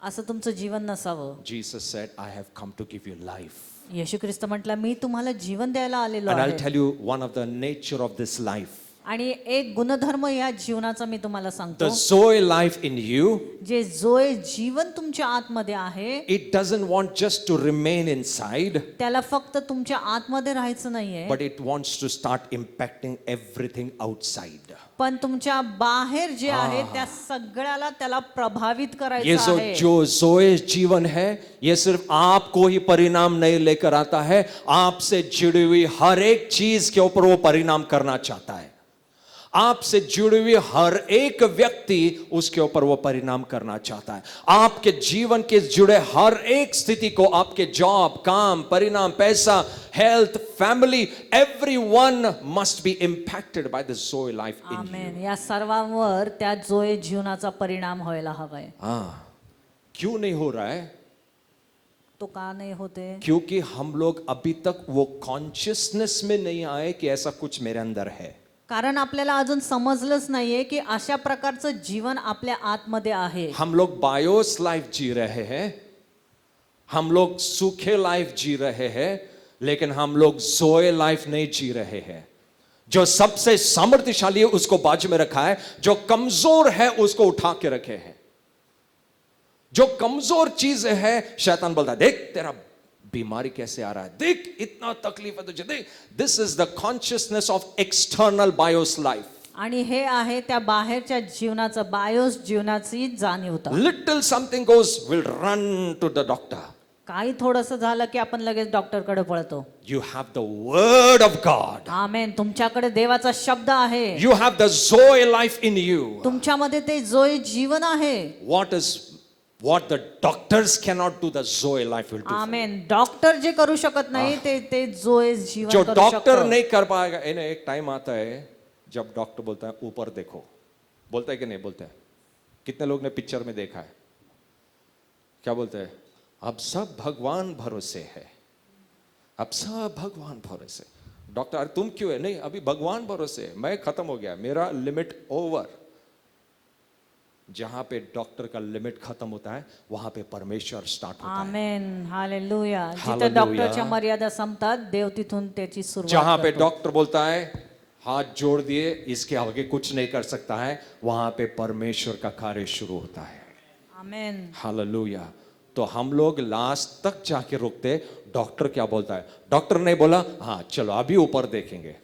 असं तुमचं जीवन नसावं Jesus said I have come to give you life येशू ख्रिस्त म्हटलं मी तुम्हाला जीवन द्यायला आलेलो and I'll आहे tell you one of the nature of this life आणि एक गुणधर्म या जीवनाचा मी तुम्हाला the सांगतो Zoe life in you. जे जोय जीवन तुमच्या आतमध्ये आहे It doesn't want just to remain inside, त्याला फक्त तुमच्या आतमध्ये राहायचं नाहीये but it wants to start impacting everything outside. पण तुमच्या बाहेर जे आहे त्या सगळ्याला त्याला प्रभावित ये करायचं आहे जो जोए जीवन है ये सिर्फ आपको ही परिणाम नहीं लेकर आता है आपसे जुड़ी हुई हर एक चीज के ऊपर वो परिणाम करना चाहता है आपसे जुड़ी हुई हर एक व्यक्ति उसके ऊपर वो परिणाम करना चाहता है आपके जीवन के जुड़े हर एक स्थिति को आपके जॉब काम परिणाम पैसा health family everyone must be impacted by the joy life in amen या सर्वांवर त्या जोय जीवनाचा परिणाम व्हायला हवाय हाँ क्यों नहीं हो रहा है तो का नाही होते क्योंकि हम लोग अभी तक वो कॉन्शियसनेस में नहीं आए कि ऐसा कुछ मेरे अंदर है कारण आपल्याला अजून समजलंच नाहीये की अशा प्रकारचं जीवन आपल्या आतमध्ये आहे हम लोग बायोस लाइफ जी रहे हैं हम लोग सूखे लाइफ जी रहे हैं लेकिन हम लोग जोए लाइफ नहीं जी रहे हैं जो सबसे सामर्थ्यशाली है उसको बाजू में रखा है जो कमजोर है उसको उठा के रखे हैं जो कमजोर चीज है शैतान बोलता है देख तेरा बीमारी कैसे आ रहा है देख इतना तकलीफ है तुझे देख this is the consciousness of external bios life आणि हे आहे त्या बाहेरच्या जीवनाचं बायोस जीवनाची जाणीवता little something goes will run to the doctor काही थोडंसं झालं की आपण लगेच डॉक्टरकडे पळतो You have the word of God. आमेन तुमच्याकडे देवाचा शब्द आहे You have the Zoe life in you. तुमच्यामध्ये ते जोय जीवन आहे What the doctors cannot do, the Zoe life will do. for you. Amen doctor जे करू शकत नाही ते जोय जीवन जो करू डॉक्टर शकतो नहीं कर पाएगा इन्हें एक टाइम आता है जब डॉक्टर बोलता है ऊपर देखो बोलता है कि नहीं बोलता है कितने लोग ने पिक्चर में देखा है क्या बोलते हैं अब सब भगवान भरोसे है अब सब भगवान भरोसे डॉक्टर अरे तुम क्यों है नहीं अभी भगवान भरोसे है मैं खत्म हो गया मेरा लिमिट ओवर जहां पे डॉक्टर का लिमिट खत्म होता है वहां पे परमेश्वर स्टार्ट होता है आमेन हालेलुया जिथे हालेलुया. डॉक्टरच्या मर्यादा संपतात देव तिथून त्याची जहां सुरुवात पे करतो. डॉक्टर बोलता है हाथ जोड़ दिए इसके आगे कुछ नहीं कर सकता है वहां पे परमेश्वर का कार्य शुरू होता है आमेन हालेलुया तो हम लोग लास्ट तक जाके रुकते डॉक्टर क्या बोलता है डॉक्टर ने बोला हाँ चलो अभी ऊपर देखेंगे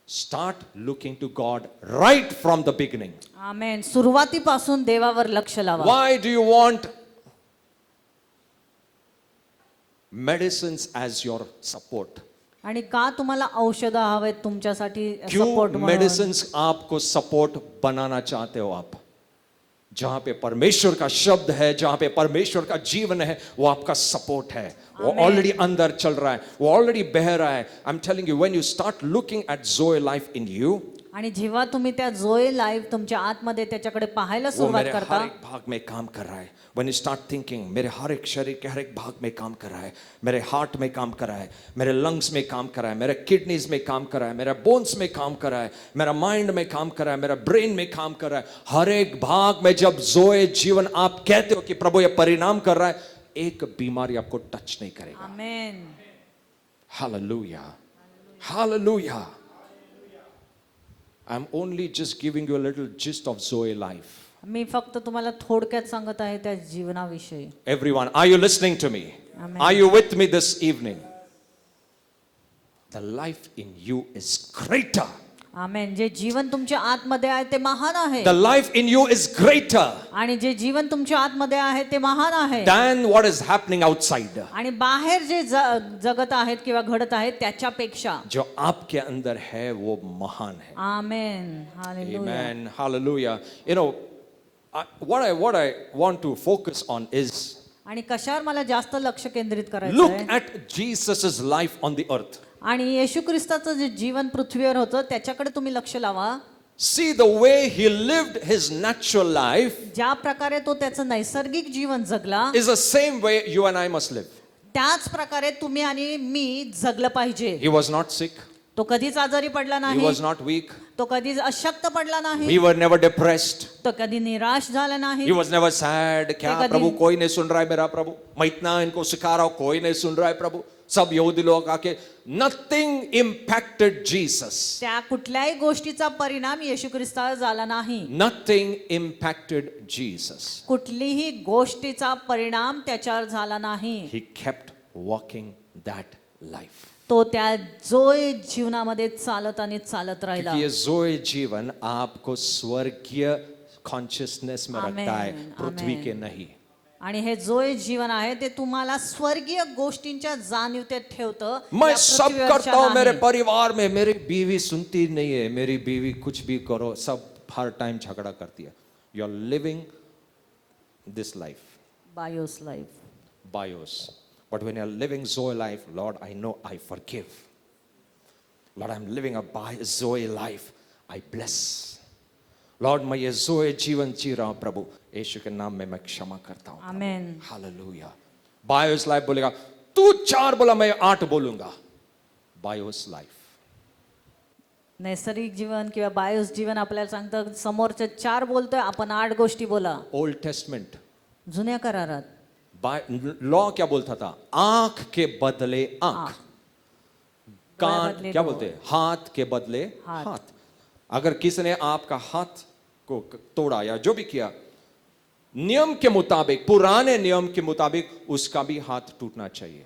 start looking to God right from the beginning amen सुरुवातीपासून देवावर लक्ष लावा why do you want medicines as your support आणि का तुम्हाला औषधं हवेत तुमच्यासाठी क्यों सपोर्ट मेडिसिन्स आपको सपोर्ट बनाना चाहते हो आप जहां पे परमेश्वर का शब्द है जहां पे परमेश्वर का जीवन है वो आपका सपोर्ट है वो ऑलरेडी अंदर चल रहा है वो ऑलरेडी बह रहा है I am telling you when you start looking at Joe life in you आणि जेव्हा तुम्ही त्या जोय लाईफ तुमच्या आतमध्ये त्याच्याकडे पाहायला वो सुरुवात मेरे करता हर एक भाग में काम कर रहा है व्हेन यू स्टार्ट थिंकिंग मेरे हर एक शरीर के हर एक भाग में काम कर रहा है मेरे हार्ट में काम कर रहा है मेरे लंग्स में काम कर रहा है मेरे किडनीज में काम कर रहा है मेरे बोन्स में काम कर रहा है मेरा माइंड में काम कर रहा है मेरा ब्रेन में काम कर रहा है हर एक भाग में जब जोए जीवन आप कहते हो कि प्रभु ये परिणाम कर रहा है एक बीमारी आपको टच नहीं करेगा amen hallelujah hallelujah I'm only just giving you a little gist of Zoe life. मी फक्त तुम्हाला थोडक्यात सांगत आहे त्या जीवनाविषयी Everyone, are you listening to me? Amen. Are you with me this evening? the life in you is greater. आमेन. जे जीवन तुमच्या आतमध्ये आहे ते महान आहे. The life in you is greater आणि जे जीवन तुमच्या आतमध्ये आहे ते महान आहे. than what is happening outside. आणि बाहेर जे जगत आहेत किंवा घडत आहेत त्याच्यापेक्षा जो आपके अंदर है वो महान है. आमेन. Hallelujah. Amen. Hallelujah. You know, what I want to focus on is आणि कशावर मला जास्त लक्ष केंद्रित करायचं look आहे at Jesus' life on the earth. आणि येशू ख्रिस्ताचं जे जीवन पृथ्वीवर होतं त्याच्याकडे तुम्ही लक्ष लावा. See the way he lived his natural life ज्या प्रकारे तो त्याचं नैसर्गिक जीवन जगला is the same way you and I must live. त्याच प्रकारे तुम्ही आणि मी जगलं पाहिजे. He was not sick. तो कधीच आजारी पडला He नाही. was not weak. तो कधीच अशक्त पडला नाही. We were never depressed. तो कधी निराश झाला नाही. He was never sad. क्या कधी- प्रभु कोई नहीं सुन रहा है मेरा प्रभु, मैं इतना इनको सिखा रहा हूं कोई नहीं सुन रहा है प्रभु. सब यहूदी लोग आके, nothing impacted Jesus. त्या कुठल्याही गोष्टीचा परिणाम येशू ख्रिस्तावर झाला नाही. Nothing impacted Jesus. कुठलीही गोष्टीचा परिणाम त्याच्यावर झाला नाही. He kept walking that life. तो त्या जोय जीवनामध्ये चालत आणि चालत राहिला. क्योंकि ये जोए जीवन आपको स्वर्गीय कॉन्शियसनेस में Amen, रखता है, पृथ्वी Amen. के नहीं. आणि हे जोय जीवन आहे ते तुम्हाला स्वर्गीय गोष्टींच्या जाणीवतेत ठेवतं. मैं या सब पृथ्वीवरच्या करता हूं मेरे नाही. परिवार में, मेरी बीवी सुनती नहीं है, मेरी बीवी कुछ भी करो सब हर टाइम झगड़ा करती है. You are living this life bios life. bios. But when you're living Zoe life, Lord, I know I forgive. Lord, I'm living a Zoe life. I bless. Lord, मैं ये Zoe जीवन जी रहा हूं प्रभु, यीशु के नाम में मैं क्षमा करता हूं. आमेन. Hallelujah. Bios life बोलेगा, तू 4 बोला मैं 8 बोलूंगा. Bios life. नैसर्गिक जीवन किंवा बायोस जीवन आपल्याला सांगतं समोरचे 4 बोलतोय आपण 8 गोष्टी बोला. Old Testament. जुन्या करारात लॉ क्या बोलता था? आंख के बदले आंख, आंख. कान बदले क्या डोर. बोलते हैं? हाथ के बदले हाथ. हाथ. अगर किसी ने आपका हाथ को तोड़ा या जो भी किया, नियम के मुताबिक, पुराने नियम के मुताबिक उसका भी हाथ टूटना चाहिए.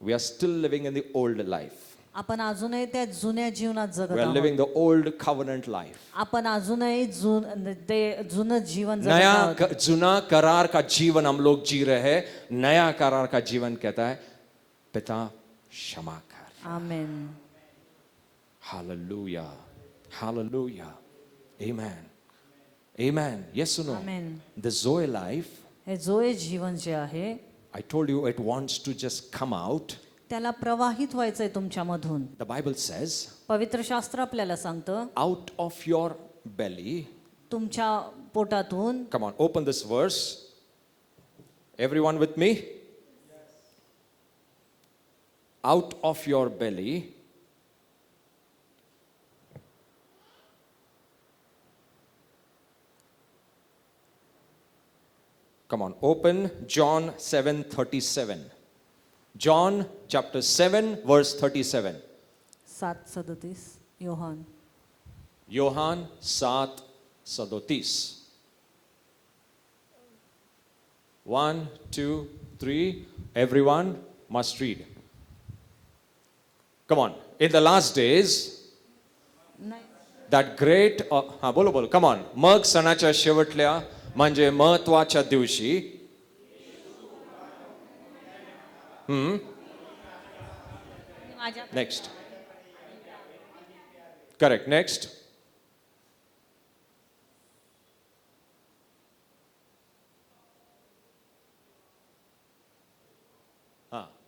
We are still living in the old life. आपण अजूनही त्या जुन्या जीवनात जगत वी आर आहोत. Living the old covenant life. आपण अजूनही ते जुनं जीवन जगत नया आहोत. जुना करार का जीवन हम लोग जी रहे हैं. नया करार का जीवन कहता है पिता क्षमा कर. आमेन. Hallelujah. Hallelujah. Amen. Amen. Yes or no? Amen. The Zoe life, हे जोय जीवन जे आहे I told you it wants to just come out. त्याला प्रवाहित व्हायचंय तुमच्यामधून. The Bible says, पवित्र शास्त्र आपल्याला सांगतं out of your belly. तुमच्या पोटातून. Come on, open this verse. Everyone with me? Out of your belly. Come on, open John 7:37. John chapter 7 verse 37. 7:37 Yohan. Yohan 7:37. 1, 2, 3. Everyone must read. Come on. In the last days, that great बोलो come on. मग सणाच्या शेवटल्या म्हणजे महत्वाच्या दिवशी next correct next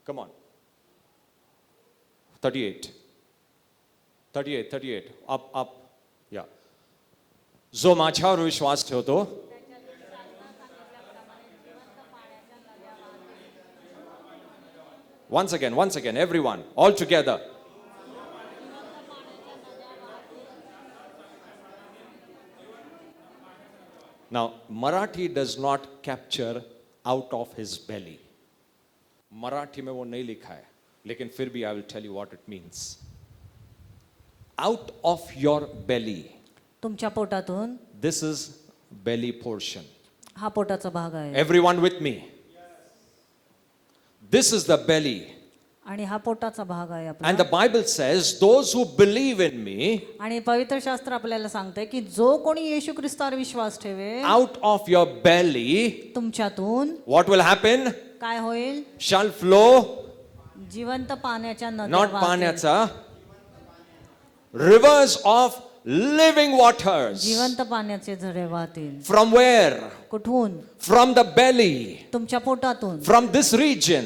come on 38 up yeah. जो माझ्यावर विश्वास ठेवतो once again everyone all together. Now Marathi does not capture out of his belly. Marathi में वो नहीं लिखा है, लेकिन फिर भी I will tell you what it means. Out of your belly. तुमच्या पोटातून. This is belly portion. हा पोटाचा भाग आहे. Everyone with me? This is the belly. आणि हा पोटाचा भाग आहे आपला. And the Bible says, those who believe in me, आणि पवित्र शास्त्र आपल्याला सांगते की जो कोणी येशू ख्रिस्तावर विश्वास ठेवेल out of your belly, तुमच्यातून what will happen? काय होईल? Shall flow, जिवंत पाण्याच्या नद्या not वाहतील. पाण्याचा, rivers of living waters. जिवंत पाण्याचे झरे वाहतील. From where? कुठून? From the belly, तुमच्या पोटातून. from this region,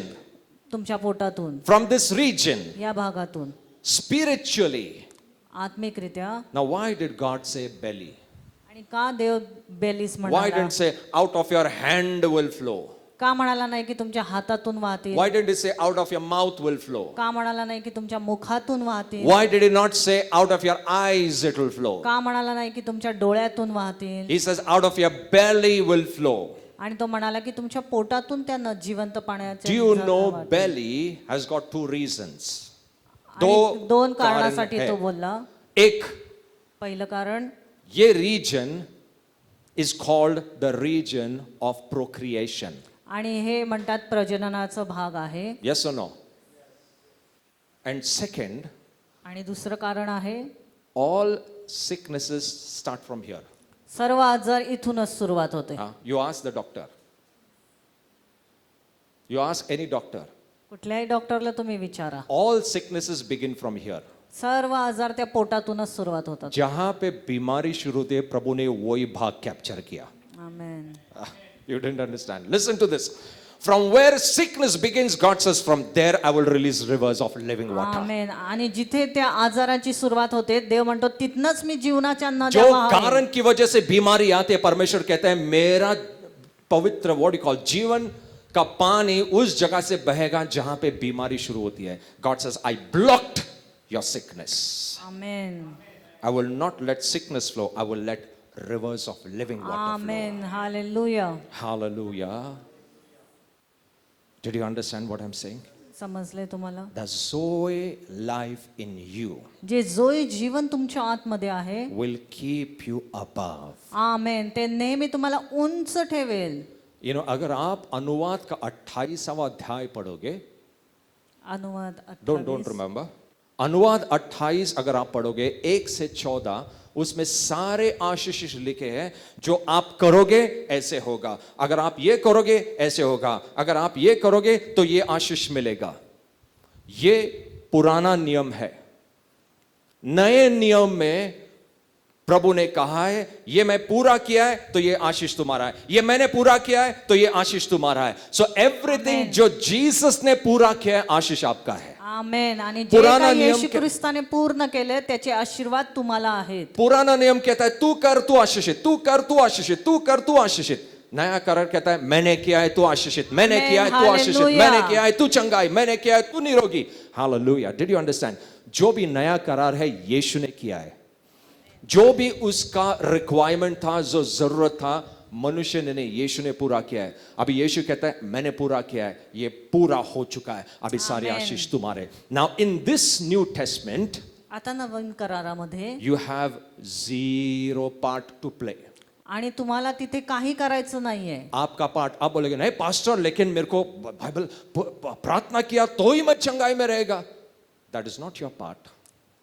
तुमच्या पोटातून, from this region, या भागातून. spiritually. आत्मिकरित्या. Now, why did God say belly? आणि का देव बेलीस Why म्हणाला? didn't say out of your hand will flow? का म्हणाला नाही की तुमच्या हातातून वाहतील? Why did he say out of your mouth will flow? का म्हणाला नाही की तुमच्या मुखातून वाहतील? Why did he not say out of your eyes it will flow? का म्हणाला नाही की तुमच्या डोळ्यातून वाहतील? He says out of your belly will flow. आणि तो म्हणाला की तुमच्या पोटातून त्या जिवंत पाण्याचे Do you झरे know वाहतील. belly has got two reasons? आणि दोन कारण कारणासाठी है. तो बोलला. एक, पहिलं कारण ये region is called the region of procreation. आणि हे म्हणतात प्रजननाचा भाग आहे. Yes or no? And second, आणि दुसरं कारण आहे all sicknesses start from here. सर्व आजार इथूनच सुरुवात होते. You ask the doctor. You ask any doctor. कुठल्याही डॉक्टरला तुम्ही विचारा, All sicknesses begin from here. सर्व आजार त्या पोटातूनच सुरुवात होतात. जहां पे बीमारी शुरू होती है प्रभु ने वही भाग कैप्चर किया. Amen. You didn't understand. Listen to this. From where sickness begins, God says, from there I will release rivers of living water. आमेन. आणि जिथे त्या आजाराची सुरुवात होते देव म्हणतो तिथनच मी जीवनाच्या नद्या जो वाहवेन. कारण की वजह से बीमारी आती है, परमेश्वर कहते हैं मेरा पवित्र what you call जीवन का पानी उस जगह से बहेगा जहां पे बीमारी शुरू होती है. God says, I blocked your sickness. Amen. I will not let sickness flow. I will let rivers of living water flow. Amen. Hallelujah. Hallelujah. Did you understand what I'm saying? समजले तुम्हाला? The Zoe life in you जे जोई जीवन तुमच्या आतमध्ये आहे, will keep you above. आमेन, ते नेहमी तुम्हाला उंच ठेवेल. You know, अगर आप अनुवाद का 28वां अध्याय पढ़ोगे, अनुवाद don't 28. remember. अनुवाद 28 अगर आप पढ़ोगे 1 से 14, उसमें सारे आशीष लिखे हैं. जो आप करोगे ऐसे होगा, अगर आप ये करोगे ऐसे होगा, अगर आप ये करोगे तो ये आशीष मिलेगा. ये पुराना नियम है. नए नियम में प्रभु ने कहा है ये मैं पूरा किया है तो ये आशीष तुम्हारा है, ये मैंने पूरा किया है तो ये आशीष तुम्हारा है. So everything Amen. जो जीसस ने पूरा किया है आशीष आपका है. आमेन. आणि जे पुराना काही नियम येशू ख्रिस्ताने पूर्ण केले त्याचे आशीर्वाद तुम्हाला आहेत. पुराना नियम कहता है तू कर तू आशीषित, तू कर तू आशीषित, तू कर तू आशीषित. नया करार कहता है मैंने किया है तू आशीषित, मैंने Amen. किया है तू आशीषित, Hallelujah. मैंने किया है तू चंगाई, मैंने किया है तू निरोगी. हालेलुया. Did you understand? जो भी नया करार है यीशु ने किया है. जो भी उसका रिक्वायरमेंट था, जो जरूरत था, मनुष्य ने नहीं, यीशु ने पूरा किया है. अभी यीशु कहता है मैंने पूरा किया है, ये पूरा हो चुका है, अभी सारे Amen. आशीष तुम्हारे. Now in this new testament आता नवीन करारामध्ये you have zero part to play. आणि तुम्हाला तिथे काही करायचं नाहीये. आपका पार्ट, आप बोलेगे नहीं पास्टर लेकिन मेरे को बाइबल प्रार्थना किया तो ही मैं चंगाई में रहेगा. That is not your part.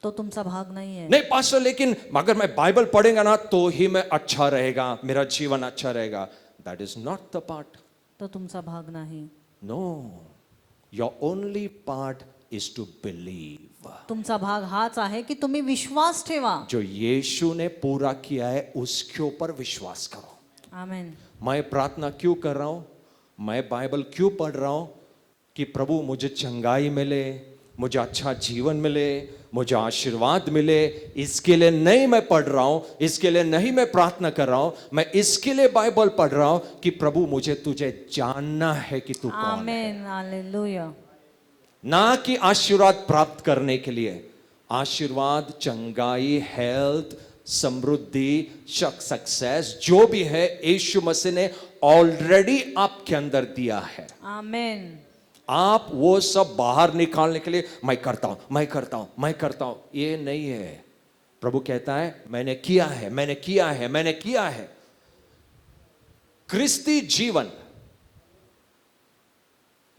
तो तुमचा भाग नाहीये. नहीं पास्टर लेकिन अगर मैं बाइबल पढ़ेगा ना तो ही मैं अच्छा रहेगा, मेरा जीवन अच्छा रहेगा. That is not the part. तो तुमचा भाग नाही. No, your only part is to believe. तुमचा भाग हाच आहे की तुम्ही विश्वास ठेवा. जो यीशु ने पूरा किया है उसके ऊपर विश्वास करो. आमेन. मैं प्रार्थना क्यों कर रहा हूं, मैं बाइबल क्यों पढ़ रहा हूं? कि प्रभु मुझे चंगाई मिले, मुझे अच्छा जीवन मिले, मुझे आशीर्वाद मिले. इसके लिए नहीं मैं पढ़ रहा हूं, इसके लिए नहीं मैं प्रार्थना कर रहा हूं. मैं इसके लिए बाइबल पढ़ रहा हूं कि प्रभु मुझे तुझे जानना है कि तू कौन है. आमेन. हालेलुया. ना कि आशीर्वाद प्राप्त करने के लिए. आशीर्वाद, चंगाई, हेल्थ, समृद्धि, सक्सेस जो भी है यीशु मसीह ने ऑलरेडी आपके अंदर दिया है. आमेन. आप वो सब बाहर निकालने के लिए मैं करता हूं, मैं करता हूं, मैं करता हूं, ये नहीं है. प्रभु कहता है मैंने किया है, मैंने किया है, मैंने किया है. क्रिस्ती जीवन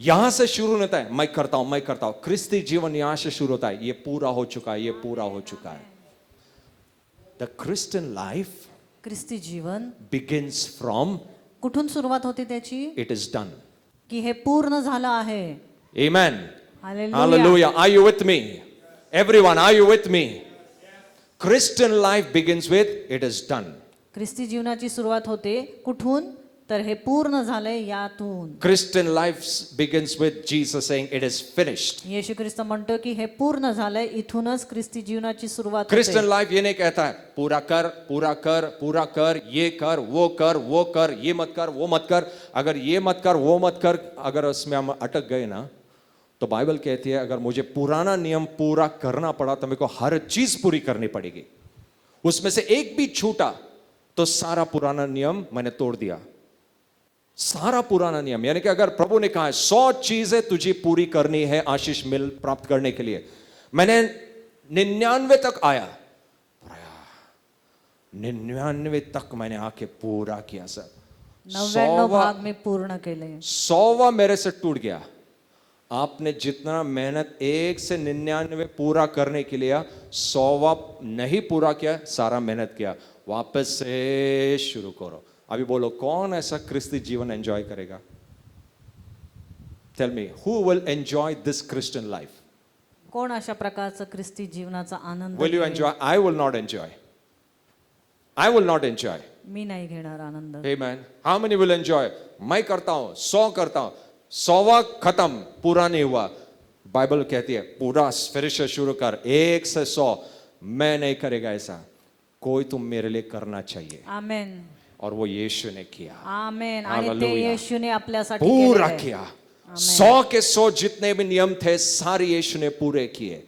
यहां से शुरू नहीं होता है मैं करता हूं। क्रिस्ती जीवन यहां से शुरू होता है, ये पूरा हो चुका है, ये पूरा हो चुका है। द क्रिस्टियन लाइफ ख्रिस्ती जीवन बिगिन्स फ्रॉम कुठून सुरुवात होते त्याची? It is done. की हे पूर्ण झालं आहे. Amen. Hallelujah. Hallelujah. Are you with me? Everyone, are you with me? Christian life begins with it is done. ख्रिस्ती जीवनाची सुरुवात होते कुठून? तर हे पूर्ण झालंय यातून. Christian life begins with Jesus saying it is finished. येशू ख्रिस्त म्हणतो की हे पूर्ण झालंय, इथूनच ख्रिस्ती जीवनाची सुरुवात होते. Christian life ये नहीं कहता है पूरा कर, ये कर, वो कर, ये मत कर, वो मत कर। अगर ये मत कर, वो मत कर, अगर उसमें हम अटक गए ना, तो बाइबल कहती है अगर मुझे पुराना नियम पूरा करना पड़ा तो मेरे को हर चीज पूरी करनी पड़ेगी। उसमें से एक भी छूटा तो सारा पुराना नियम मैंने तोड़ दिया। सारा पुराना नियम, यानी कि अगर प्रभु ने कहा है 100 चीजें तुझे पूरी करनी है आशीष मिल प्राप्त करने के लिए, मैंने 99 तक आया, 99 तक मैंने आके पूरा किया सर। 99 भाग में पूर्ण केले। 100वां मेरे से टूट गया। आपने जितना मेहनत 1 से 99 पूरा करने के लिए 100वां नहीं पूरा किया, सारा मेहनत किया, वापस से शुरू करो। अभी बोलो कौन ऐसा क्रिस्ती जीवन एंजॉय करेगा? Tell me who will enjoy this Christian life? कोण अशा प्रकारचं ख्रिस्ती जीवनाचा आनंद विल यू घेईल? Enjoy? I will not enjoy. I will not enjoy. मी नाही घेणार आनंद. Amen. How many will enjoy? मैं करता हूं, 100 करता हूं, 100वां खत्म, पूरा नहीं हुआ। बाइबल कहती है पूरा फिर से शुरू कर, 1 से 100। मैं नहीं करेगा ऐसा, कोई तुम मेरे लिए करना चाहिए। आमेन. और वो यीशु ने किया। आमेन. आणि ते हालेलुया। येशूने आपल्यासाठी पूरा केलेलं आहे. किया। 100 के 100 जितने भी नियम थे सारे यीशु ने पूरे किए।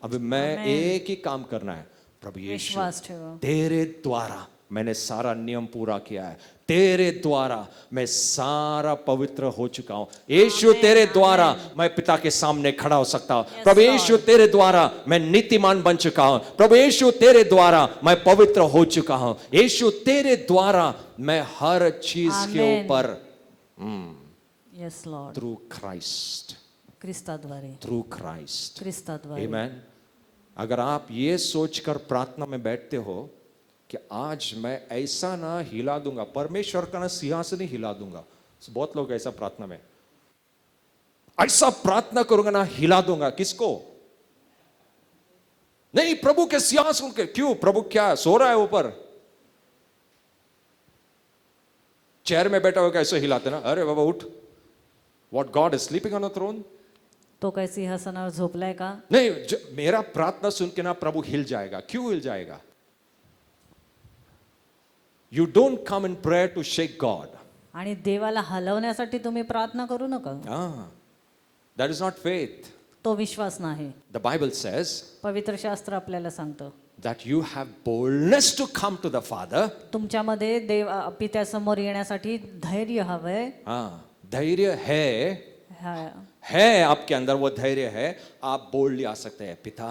अब मैं आमेन। एक ही काम करना है, प्रभु यीशु विश्वास ठेवा. तेरे द्वारा मैंने सारा नियम पूरा किया है, तेरे द्वारा मैं सारा पवित्र हो चुका हूं। यीशु तेरे द्वारा मैं पिता के सामने खड़ा हो सकता हूं। प्रभु यीशु तेरे द्वारा मैं नीतिमान बन चुका हूं। प्रभु यीशु तेरे द्वारा मैं पवित्र हो चुका हूं। यीशु तेरे द्वारा मैं हर चीज के आमेन. ऊपर येस लॉर्ड. थ्रू क्राइस्ट, ख्रिस्ताद्वारे. Through Christ. ख्रिस्ताद्वारे. आमेन। अगर आप ये सोचकर प्रार्थना में बैठते हो कि आज मैं ऐसा ना हिला दूंगा, परमेश्वर का ना सिंहासन ही हिला दूंगा। बहुत लोग ऐसा प्रार्थना में, ऐसा प्रार्थना करूंगा ना हिला दूंगा। किसको? नहीं, प्रभु के सिंहासन के। क्यों? प्रभु क्या सो रहा है ऊपर? चेयर में बैठा हुआ कैसे हिलाते ना, अरे बाबा उठ। What God is sleeping on a throne? तो काय सिंहासनावर झोपलाय का? नहीं, मेरा प्रार्थना सुन के ना प्रभु हिल जाएगा। क्यों हिल जाएगा? You don't come in prayer to shake God. आणि देवाला हलवण्यासाठी तुम्ही प्रार्थना करू नका. That is not faith. तो विश्वास नाही. The Bible says पवित्र शास्त्र आपल्याला सांगतं that you have boldness to come to the Father. तुमच्यामध्ये देव पित्यासमोर येण्यासाठी धैर्य हवंय. धैर्य है आपके अंदर, वो धैर्य है, आप बोल्डली आ सकते हैं। पिता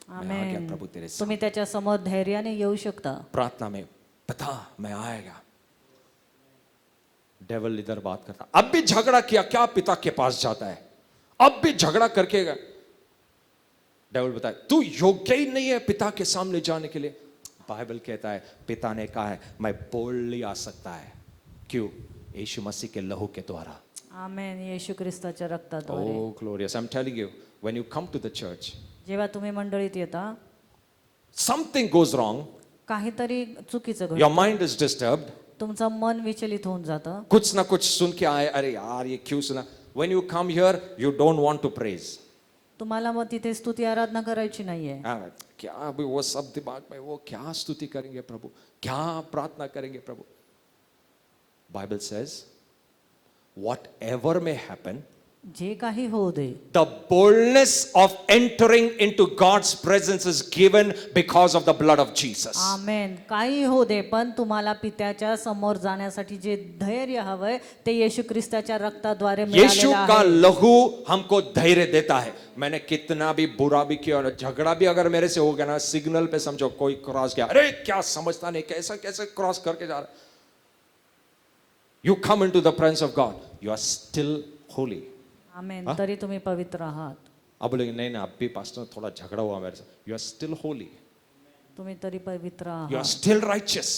मैं आ गया आमेन. प्रभु तेरे सामने। तुम्ही त्याच्या समोर धैर्याने येऊ शकता. प्रार्थना में पिता मैं आएगा। डेविल इधर बात करता, अब भी झगड़ा किया क्या पिता के पास जाता है? अब भी झगड़ा करके डेविल बताए तू योग्य ही नहीं है पिता के सामने जाने के लिए। बाइबल कहता है पिता ने कहा है मैं बोल्डली आ सकता है। क्यों? यीशु मसीह के लहू के द्वारा। आमेन. येशू ख्रिस्ताच्या रक्ताद्वारे. Oh glorious, I'm telling you, when you come to the church, जेव्हा तुम्ही मंडळीत येता, something goes wrong, काहीतरी चुकीचं your घडतं. mind is disturbed, तुमचं मन विचलित होऊन जातं. कुछ ना कुछ सुन के आए, अरे यार ये क्यों सुना? When you come here, you don't want to praise. तुम्हाला मग तिथे स्तुती आराधना करायची नाहीये. क्या अभी वो सब दिमाग में, वो क्या स्तुति करेंगे प्रभु, क्या प्रार्थना करेंगे प्रभु? Bible says, whatever may happen, जे काही होऊ दे, the boldness of entering into God's presence is given because of the blood of Jesus. आमेन. काही होऊ दे, पण तुम्हाला पित्याच्या समोर जाण्यासाठी जे धैर्य हवंय ते येशू ख्रिस्ताच्या रक्ताद्वारे यीशु मिळालेलं का आहे. लहू हमको धैर्य देता है। मैंने कितना भी बुरा भी किया, झगड़ा भी अगर मेरे से हो गया ना, सिग्नल पे समझो कोई क्रॉस गया, अरे क्या समझता नहीं, कैसा कैसे क्रॉस करके जा रहा। You come into the presence of God, you are still holy. आमेन. तरी तुम्ही पवित्र आहात. आप बोलेंगे नहीं ना, अब भी पास्टर थोड़ा झगड़ा हुआ मेरे से. यू आर स्टिल होली, तुम्ही तरी पवित्र यू आर आहात. स्टिल राइचियस,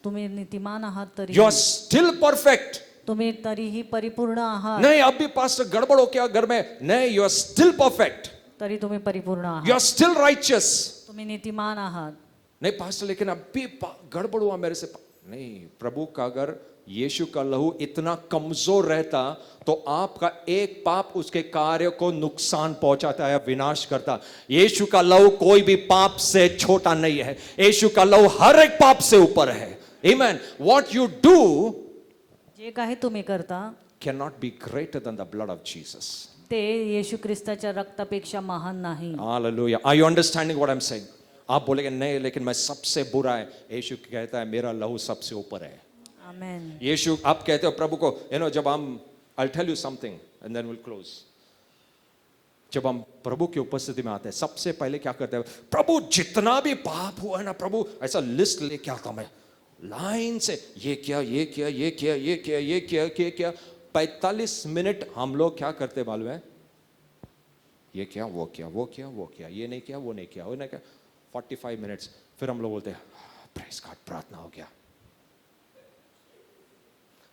तुम्ही नीतिमान आहात तरी. You are still perfect. तुम्ही तरीही परिपूर्ण आहात. नहीं अब भी पास्टर गड़बड़ हो क्या घर में, नहीं, यू आर स्टिल परफेक्ट, तरी तुम्ही परिपूर्ण यू आहात. Are still righteous. तुम्ही नीतिमान आहात. नहीं पास्टर लेकिन अब भी गड़बड़ हुआ मेरे से. नहीं, प्रभु का अगर यीशु का लहू इतना कमजोर रहता तो आपका एक पाप उसके कार्य को नुकसान पहुंचाता है, विनाश करता. यीशु का लहू कोई भी पाप से छोटा नहीं है. यीशु का लहू हर एक पाप से ऊपर है. आमेन. व्हाट यू डू जे काही तुम्ही करता cannot be greater than the blood of Jesus. ते येशू ख्रिस्ताच्या रक्तापेक्षा महान नाही. Hallelujah. Are you understanding what I'm saying? आप बोलेंगे नहीं लेकिन मैं सबसे बुरा है. यीशु कहता है मेरा लहू सबसे ऊपर है. आमेन. यीशु, आप कहते हो प्रभु को, जब हम, I'll tell you something and then we'll close. जब हम प्रभु की उपस्थिति में आते हैं सबसे पहले क्या करते हैं, प्रभु जितना भी पाप हुआ है ना प्रभु, ऐसा लिस्ट लेके आता मैं लाइन से, ये किया ये किया ये किया ये किया ये किया ये किया. 45 मिनट हम लोग क्या करते मालूम है, ये किया वो किया वो किया वो किया, ये नहीं किया वो नहीं किया वो नहीं किया. 45 मिनट्स फिर हम लोग बोलते हैं प्रेज गॉड, प्रार्थना हो गया,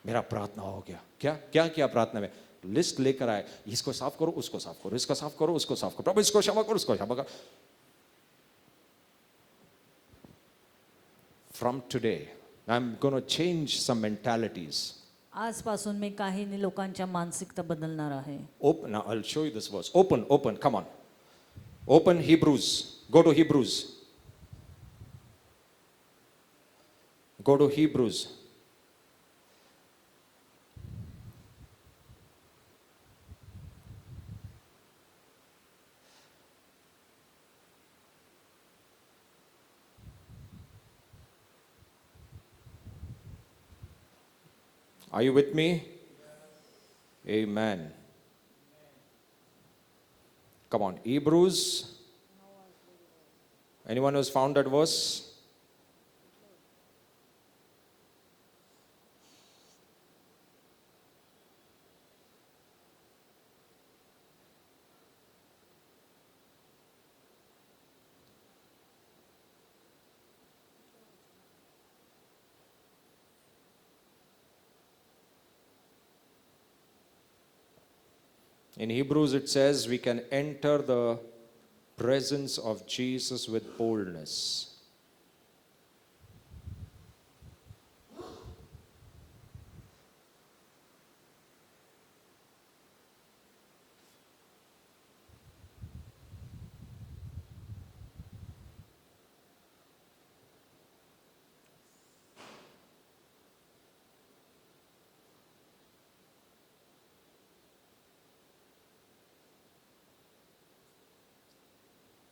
मेरा प्रार्थना हो गया. क्या क्या किया प्रार्थना में, लिस्ट लेकर आए, इसको साफ करो उसको साफ करो, इसको साफ करो उसको साफ करो, प्रभु इसको क्षमा करो उसको क्षमा करो. From today I'm going to change some mentalities. आजपासून मी काही लोकांच्या मानसिकता बदलणार आहे. Open, now I'll show you this verse. Open, come on. Open Hebrews. Go to Hebrews. Go to Hebrews. Are you with me? Amen. Come on, Hebrews. Anyone who's found that verse? In Hebrews it says we can enter the presence of Jesus with boldness.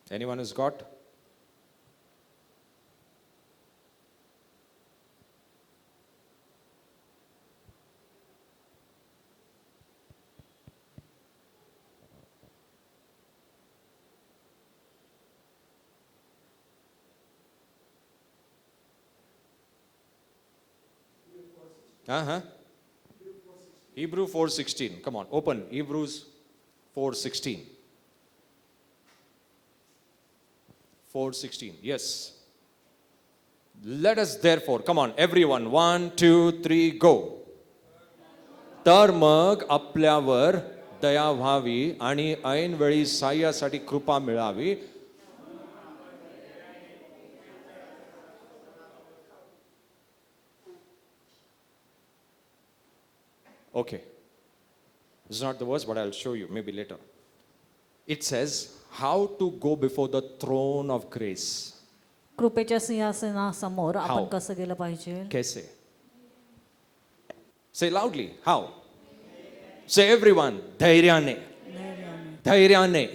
Anyone who's got? Hebrew 4:16. Come on, open Hebrews 4:16. 4:16. Yes. Let us therefore, come on, everyone, 1, 2, 3, go. तर मग आपल्यावर दया व्हावी आणि ऐन वेळी सहाय्यासाठी कृपा मिळावी. Okay. This is not the verse, but I'll show you maybe later. It says, how to go before the throne of grace. कृपेच्या सिंहासनासमोर आपण How? कसं गेलं पाहिजे? Kaise? Say loudly. How? Say everyone. धैर्याने. धैर्याने.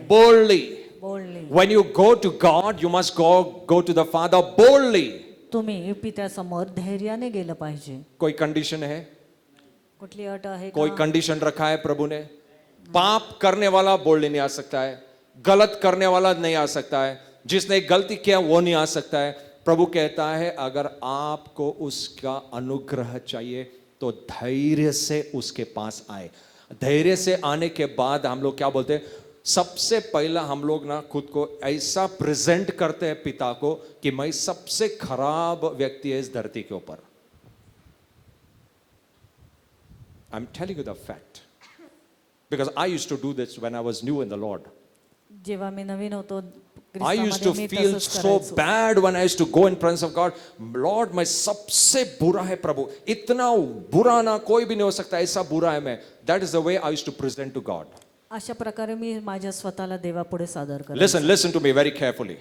Boldly. बोलले. When you go to God, you must go to the Father boldly. तुम्ही पित्यासमोर धैर्याने गेलं पाहिजे. कोई कंडीशन है? कुठली अट आहे कोई का? कंडीशन रखा है प्रभु ने? पाप करने वाला बोलने नहीं आ सकता है, गलत करने वाला नहीं आ सकता है, जिसने गलती किया वो नहीं आ सकता है. प्रभु कहता है अगर आपको उसका अनुग्रह चाहिए तो धैर्य से उसके पास आए. धैर्य से आने के बाद हम लोग क्या बोलते हैं, सबसे पहला हम लोग ना खुद को ऐसा प्रेजेंट करते हैं पिता को कि मैं सबसे खराब व्यक्ति है इस धरती के ऊपर. I'm telling you the fact. Because I used to do this when I was new in the Lord. जेव्हा मी नवीन होतो I used to ख्रिस्तामध्ये me feel तसंच so करायचो. bad when I used to go in presence of God. Lord, मैं सबसे बुरा है प्रभु. इतना बुरा ना कोई भी नहीं हो सकता, ऐसा बुरा है मैं. That is the way I used to present to God. अशा प्रकारे मी माझ्या स्वतःला देवापुढे सादर करतो. Listen to me very carefully.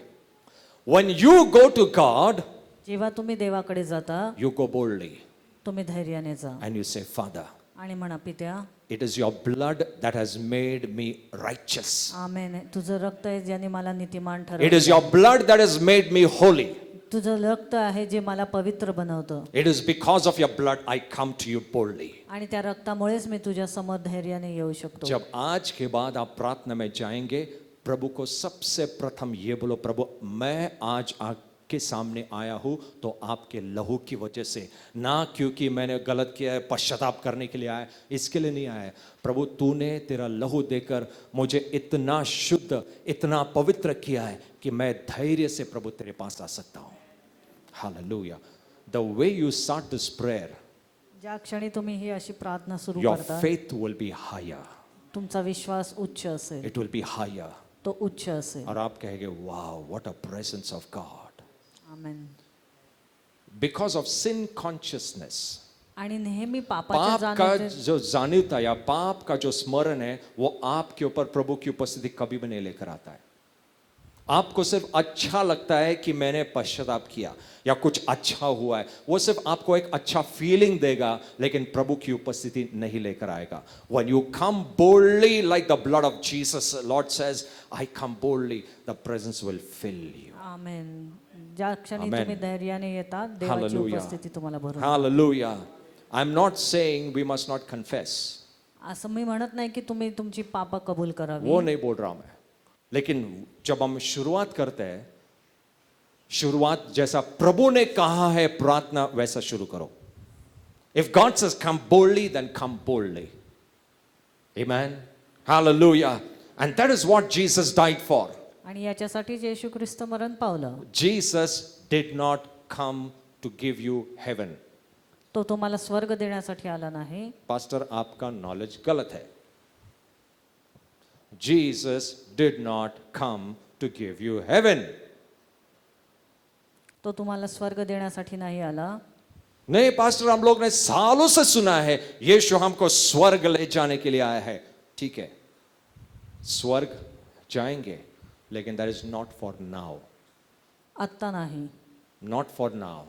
When you go to God, जेव्हा तुम्ही देवाकडे जाता you go boldly तुम्ही धैर्याने जा and you say, Father, आणि म्हणा पित्या it is your blood that has made me righteous. आमेन. तुझं रक्त आहे ज्याने मला नीतिमान It ठरवलं. is your blood that has made me holy. तुझं रक्त आहे जे मला पवित्र बनवतं It is because of your blood I come to you boldly. आणि त्या रक्तामुळेच मी तुझ्या समोर धैर्याने येऊ शकतो. जब आज के बाद आप प्रार्थना में जाएंगे, प्रभु को सबसे प्रथम ये बोलो, प्रभु मैं आज आपके सामने आया हूं तो आपके लहू की वजह से, ना क्योंकि मैंने गलत किया है, पश्चाताप करने के लिए आया, इसके लिए नहीं आया. प्रभु तूने तेरा लहू देकर मुझे इतना शुद्ध, इतना पवित्र किया है कि मैं धैर्य से प्रभु तेरे पास आ सकता हूं. Hallelujah. The way you start this prayer, ज्या क्षणी तुम्ही ही अशी प्रार्थना सुरू your करता faith will be higher. तुमचा विश्वास उच्च असेल, It will be higher. तो उच्च असेल. और आप कहेंगे, wow, what a presence of God. Amen. Because of sin consciousness, आणि नेहमी पापाच्या पाप का जाणीव जो जानिता या पाप का जो स्मरण है वो आपके ऊपर प्रभु की उपस्थिति कभी भी नहीं लेकर आता है. आपको सिर्फ अच्छा लगता है कि मैंने पश्चाताप किया या कुछ अच्छा हुआ है, वो सिर्फ आपको एक अच्छा फीलिंग देगा, लेकिन प्रभु की उपस्थिति नहीं लेकर आएगा. When you come boldly like the blood of Jesus, Lord says, I come boldly, the presence will fill you. आमेन. ज्या क्षणी Amen. तुम्ही धैर्याने येता देवाची Hallelujah. उपस्थिती तुम्हाला भरून. Hallelujah. I'm not saying we must not confess. असं मी म्हणत नाही की तुम्ही तुमची पाप कबूल करावी. वो नहीं बोल रहा मैं. लेकिन जब हम शुरुआत करते हैं, शुरुआत जैसा प्रभु ने कहा है प्रार्थना वैसा शुरू करो. If God says come boldly, then come boldly. Amen. Hallelujah. And that is what Jesus died for. आणि याच्यासाठी येशू ख्रिस्त मरण पावलं. Jesus did not come to give you heaven. तो तुम्हाला स्वर्ग देण्यासाठी आला नाही. पास्टर आपका नॉलेज गलत है. Jesus did not come to give you heaven. तो तुम्हाला स्वर्ग देण्यासाठी नाही आला. नहीं पास्टर, हम लोग ने सालों से सुना है यीशु हमको स्वर्ग ले जाने के लिए आया है. ठीक है, स्वर्ग जाएंगे, लेकिन that is not for now. आत्ता नाही. Not for now.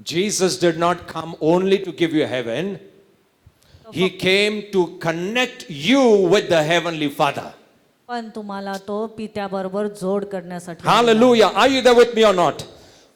Jesus did not come only to give you heaven. He came to connect you with the heavenly Father. पण तुम्हाला तो पित्याबरोबर जोड करण्यासाठी. Hallelujah. Are you there with me or not?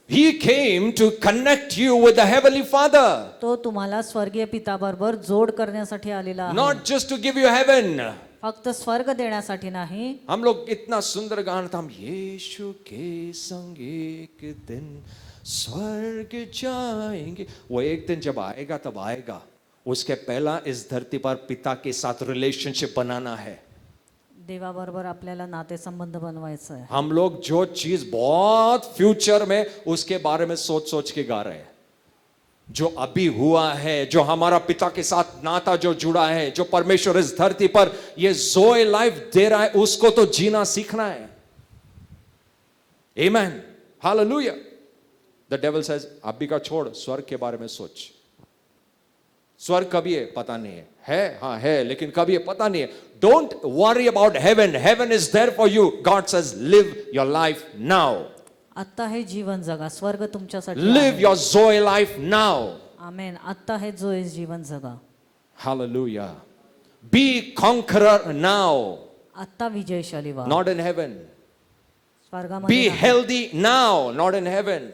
He came to connect you with the heavenly Father. तो तुम्हाला स्वर्गीय पित्याबरोबर जोड करण्यासाठी आलेला आहे. Not just to give you heaven. फक्त स्वर्ग देण्यासाठी नाही. हम लोग इतना सुंदर गाना था, हम यीशु के संग एक दिन स्वर्ग जाएंगे. वो एक दिन जब आएगा तब आएगा. उसके पहला इस धरती पर पिता के साथ रिलेशनशिप बनाना है. देवाबरोबर आपल्याला नातेसंबंध बनवायचं आहे. हम लोग जो चीज बहुत फ्यूचर में उसके बारे में सोच सोच के गा रहे हैं. जो अभी हुआ है, जो हमारा पिता के साथ नाता जो जुड़ा है, जो परमेश्वर इस धरती पर ये जोए लाइफ दे रहा है, उसको तो जीना सीखना है. Amen. Hallelujah. The devil says, अभी का छोड़, स्वर्ग के बारे में सोच. स्वर्ग कभी है पता नहीं है. हाँ है, लेकिन कभी है पता नहीं है. Don't worry about heaven. Heaven is there for you. God says, live your life now. आत्ता हे जीवन जगा. स्वर्ग तुमच्यासाठी Live आहे. your Zoe life now. आमेन. आत्ता हे जो जीवन जगा. Hallelujah. Be conqueror now. आत्ता विजयशाली व्हा. Not in heaven. स्वर्गामध्ये Be नाही. healthy now. Not in heaven.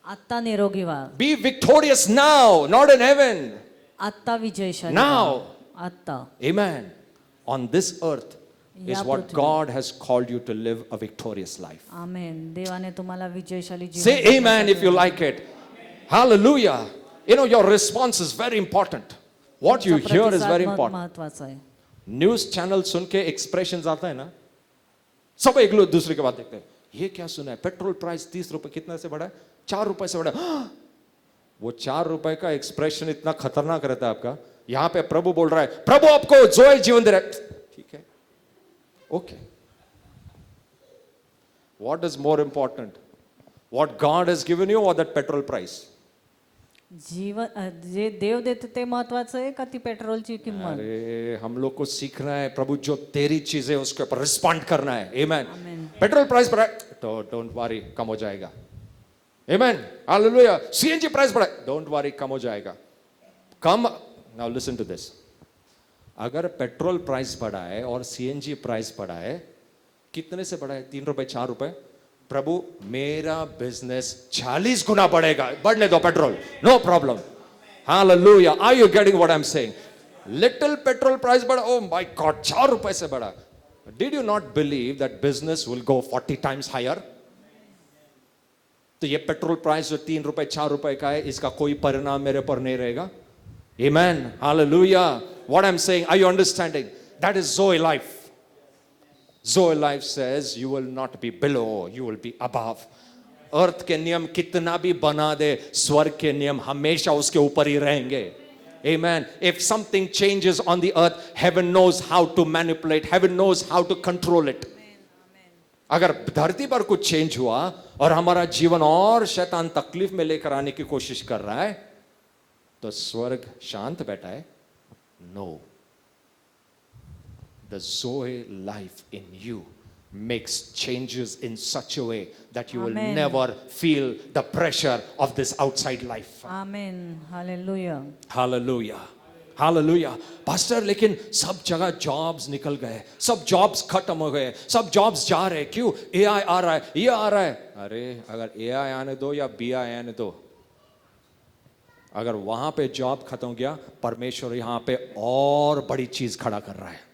आत्ता निरोगी व्हा. Be victorious now. Not in heaven. आत्ता विजयशाली Now. व्हा. आत्ता. Amen. On this earth is या what Prithvi. God has called you to live a victorious life. आमेन. देवाने तुम्हाला विजयशाली जीवन Say amen if you like it. Hallelujah. You know, your response is very important. What you तुमचा hear is प्रतिसाद very important. महत्वाचा आहे. न्यूज चैनल सुन के एक्सप्रेशन आता है ना, सब एक लोग दूसरे के बात देखते हैं, ये क्या सुना है, पेट्रोल प्राइस 30 रुपए कितना से बढ़ा है, 4 रुपए से बढ़ा है। वो 4 रुपए का एक्सप्रेशन इतना खतरनाक रहता है आपका। यहां पे प्रभु बोल रहा है, प्रभु आपको जोए जीवन दे रहा है, ठीक है, okay. What is more important, what God has given you और दैट पेट्रोल प्राइस? जीवन जे देव देते ते महत्वाचं आहे का ती पेट्रोलची किंमत? अरे हम लोग को सीखना है, प्रभु जो तेरी चीज है उसके ऊपर रिस्पॉन्ड करना है। आमेन। Amen. पेट्रोल प्राइस बढ़ा तो डोंट वरी, कम हो जाएगा। आमेन, हालेलुया। सीएनजी प्राइस बढ़ा, डोंट वरी, कम हो जाएगा। कम। नाउ लिसन टू दिस, अगर पेट्रोल प्राइस बढ़ा है और सीएनजी प्राइस बढ़ा है, कितने से बढ़ा है? 3 रुपए, 4 रुपए। प्रभु मेरा बिजनेस 40 गुना बढ़ेगा, बढ़ने दो petrol, no problem. Hallelujah. Are you getting what I am saying? Little petrol price बढ़ा, ओ माय गॉड, 4 रुपए से बढ़ा। Did you not believe that business will go 40 times higher? तो ये पेट्रोल प्राइस जो 3 रुपए 4 रुपए का है, इसका कोई परिणाम मेरे पर नहीं रहेगा। Amen. Hallelujah. What I'm saying, are you understanding? That is Zoe life. Zoe life says you will not be below, you will be above. अर्थ के नियम कितना भी बना दे, स्वर्ग के नियम हमेशा उसके ऊपर ही रहेंगे। Amen. If something changes on the earth, heaven knows how to manipulate, heaven knows how to control it. अगर धरती पर कुछ चेंज हुआ और हमारा जीवन और शैतान तकलीफ में लेकर आने की कोशिश कर रहा है, तो स्वर्ग शांत बैठा है? No. The Zoe life in you makes changes in such a way that you will Amen. never feel the pressure of this outside life. Amen, hallelujah. Hallelujah. Hallelujah. Pastor, लेकिन सब जगह जॉब्स निकल गए, सब जॉब्स खत्म हो गए, सब जॉब्स जा रहे, क्यों? एआई आ रहा है, ये आ रहा है। अरे अगर एआई आने दो या बीआई आने दो, अगर वहां पे जॉब खत्म हो गया, परमेश्वर यहां पे और बड़ी चीज खड़ा कर रहा है।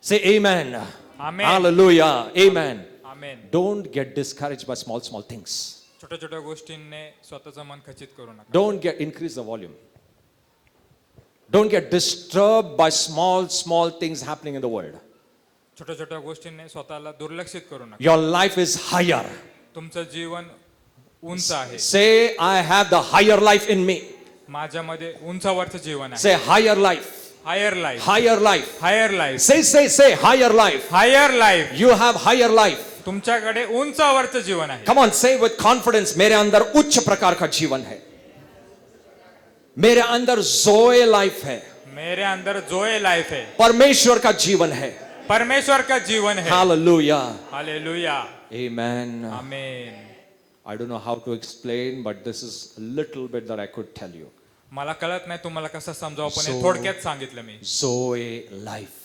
से आमेन। Amen. Hallelujah. Amen. Amen. Don't get discouraged by small small things. छोट्या छोट्या गोष्टींनी स्वतःचं मन खचित करू नका. Don't get increase the volume. Don't get disturbed by small things happening in the world. छोट्या छोट्या गोष्टींनी स्वतःला दुर्लक्षित करू नका. Your life is higher. तुमचं जीवन उंच आहे. Say, I have the higher life in me. माझ्यामध्ये उंचावरचं जीवन आहे. Say, higher life. Higher life. Higher life. Higher life. Say, higher life. Higher life. You have higher life. तुमच्याकडे उंचावरचं जीवन आहे. Come on, say with confidence, मेरे अंदर उच्च प्रकार का जीवन है, मेरे अंदर Zoe लाइफ है, मेरे अंदर जोए लाईफ है. परमेश्वर का जीवन है। परमेश्वर का जीवन है. Hallelujah. Hallelujah. Amen. Amen. I don't know how to explain, but this is a little bit that I could tell you. मला कळत नाही तुम्हाला कसं समजावं, पण हे So- थोडक्यात सांगितलं मी. Zoe life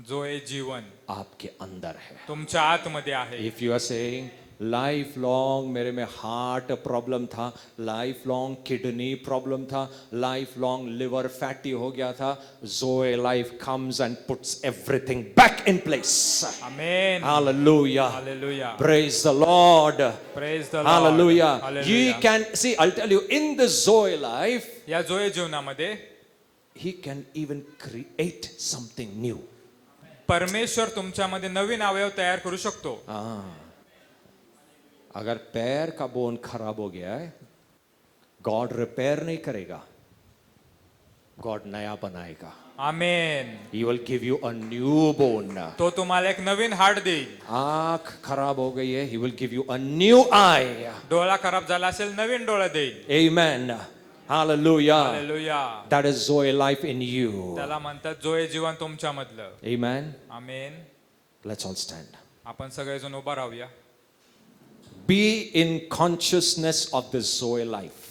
जोए जीवन आपके अंदर है। तुमच्या आतमध्ये आहे. If you are saying life long मेरे में हार्ट प्रॉब्लम था, लाइफ लॉन्ग किडनी प्रॉब्लम था, लाइफ लॉन्ग लिवर फैटी हो गया था, Zoe life comes and puts everything back in place. Amen. Hallelujah. Hallelujah. Praise the Lord. Praise the Lord. Hallelujah. Hallelujah. He can see, I'll tell you, in the Zoe life, या जोए जीवनामध्ये he can even create something new. परमेश्वर तुमच्यामध्ये नवीन अवयव तयार करू शकतो. अगर पैर का बोन खराब हो गया है, गॉड रिपेयर नहीं करेगा, गॉड नया बनाएगा। आमेन. He will give you a new bone. तो तुम्हाला एक नवीन हाड देईल. आंख खराब हो गई है, He will give you a new eye. डोळा खराब झाला असेल, नवीन डोळा देईल. Amen. Hallelujah. Hallelujah. That is Zoe life in you. त्याला म्हणतात जोए जीवन तुमच्यामधलं. Amen. Amen. Let's all stand. आपण सगळेजण उभा राहूया. Be in consciousness of this Zoe life.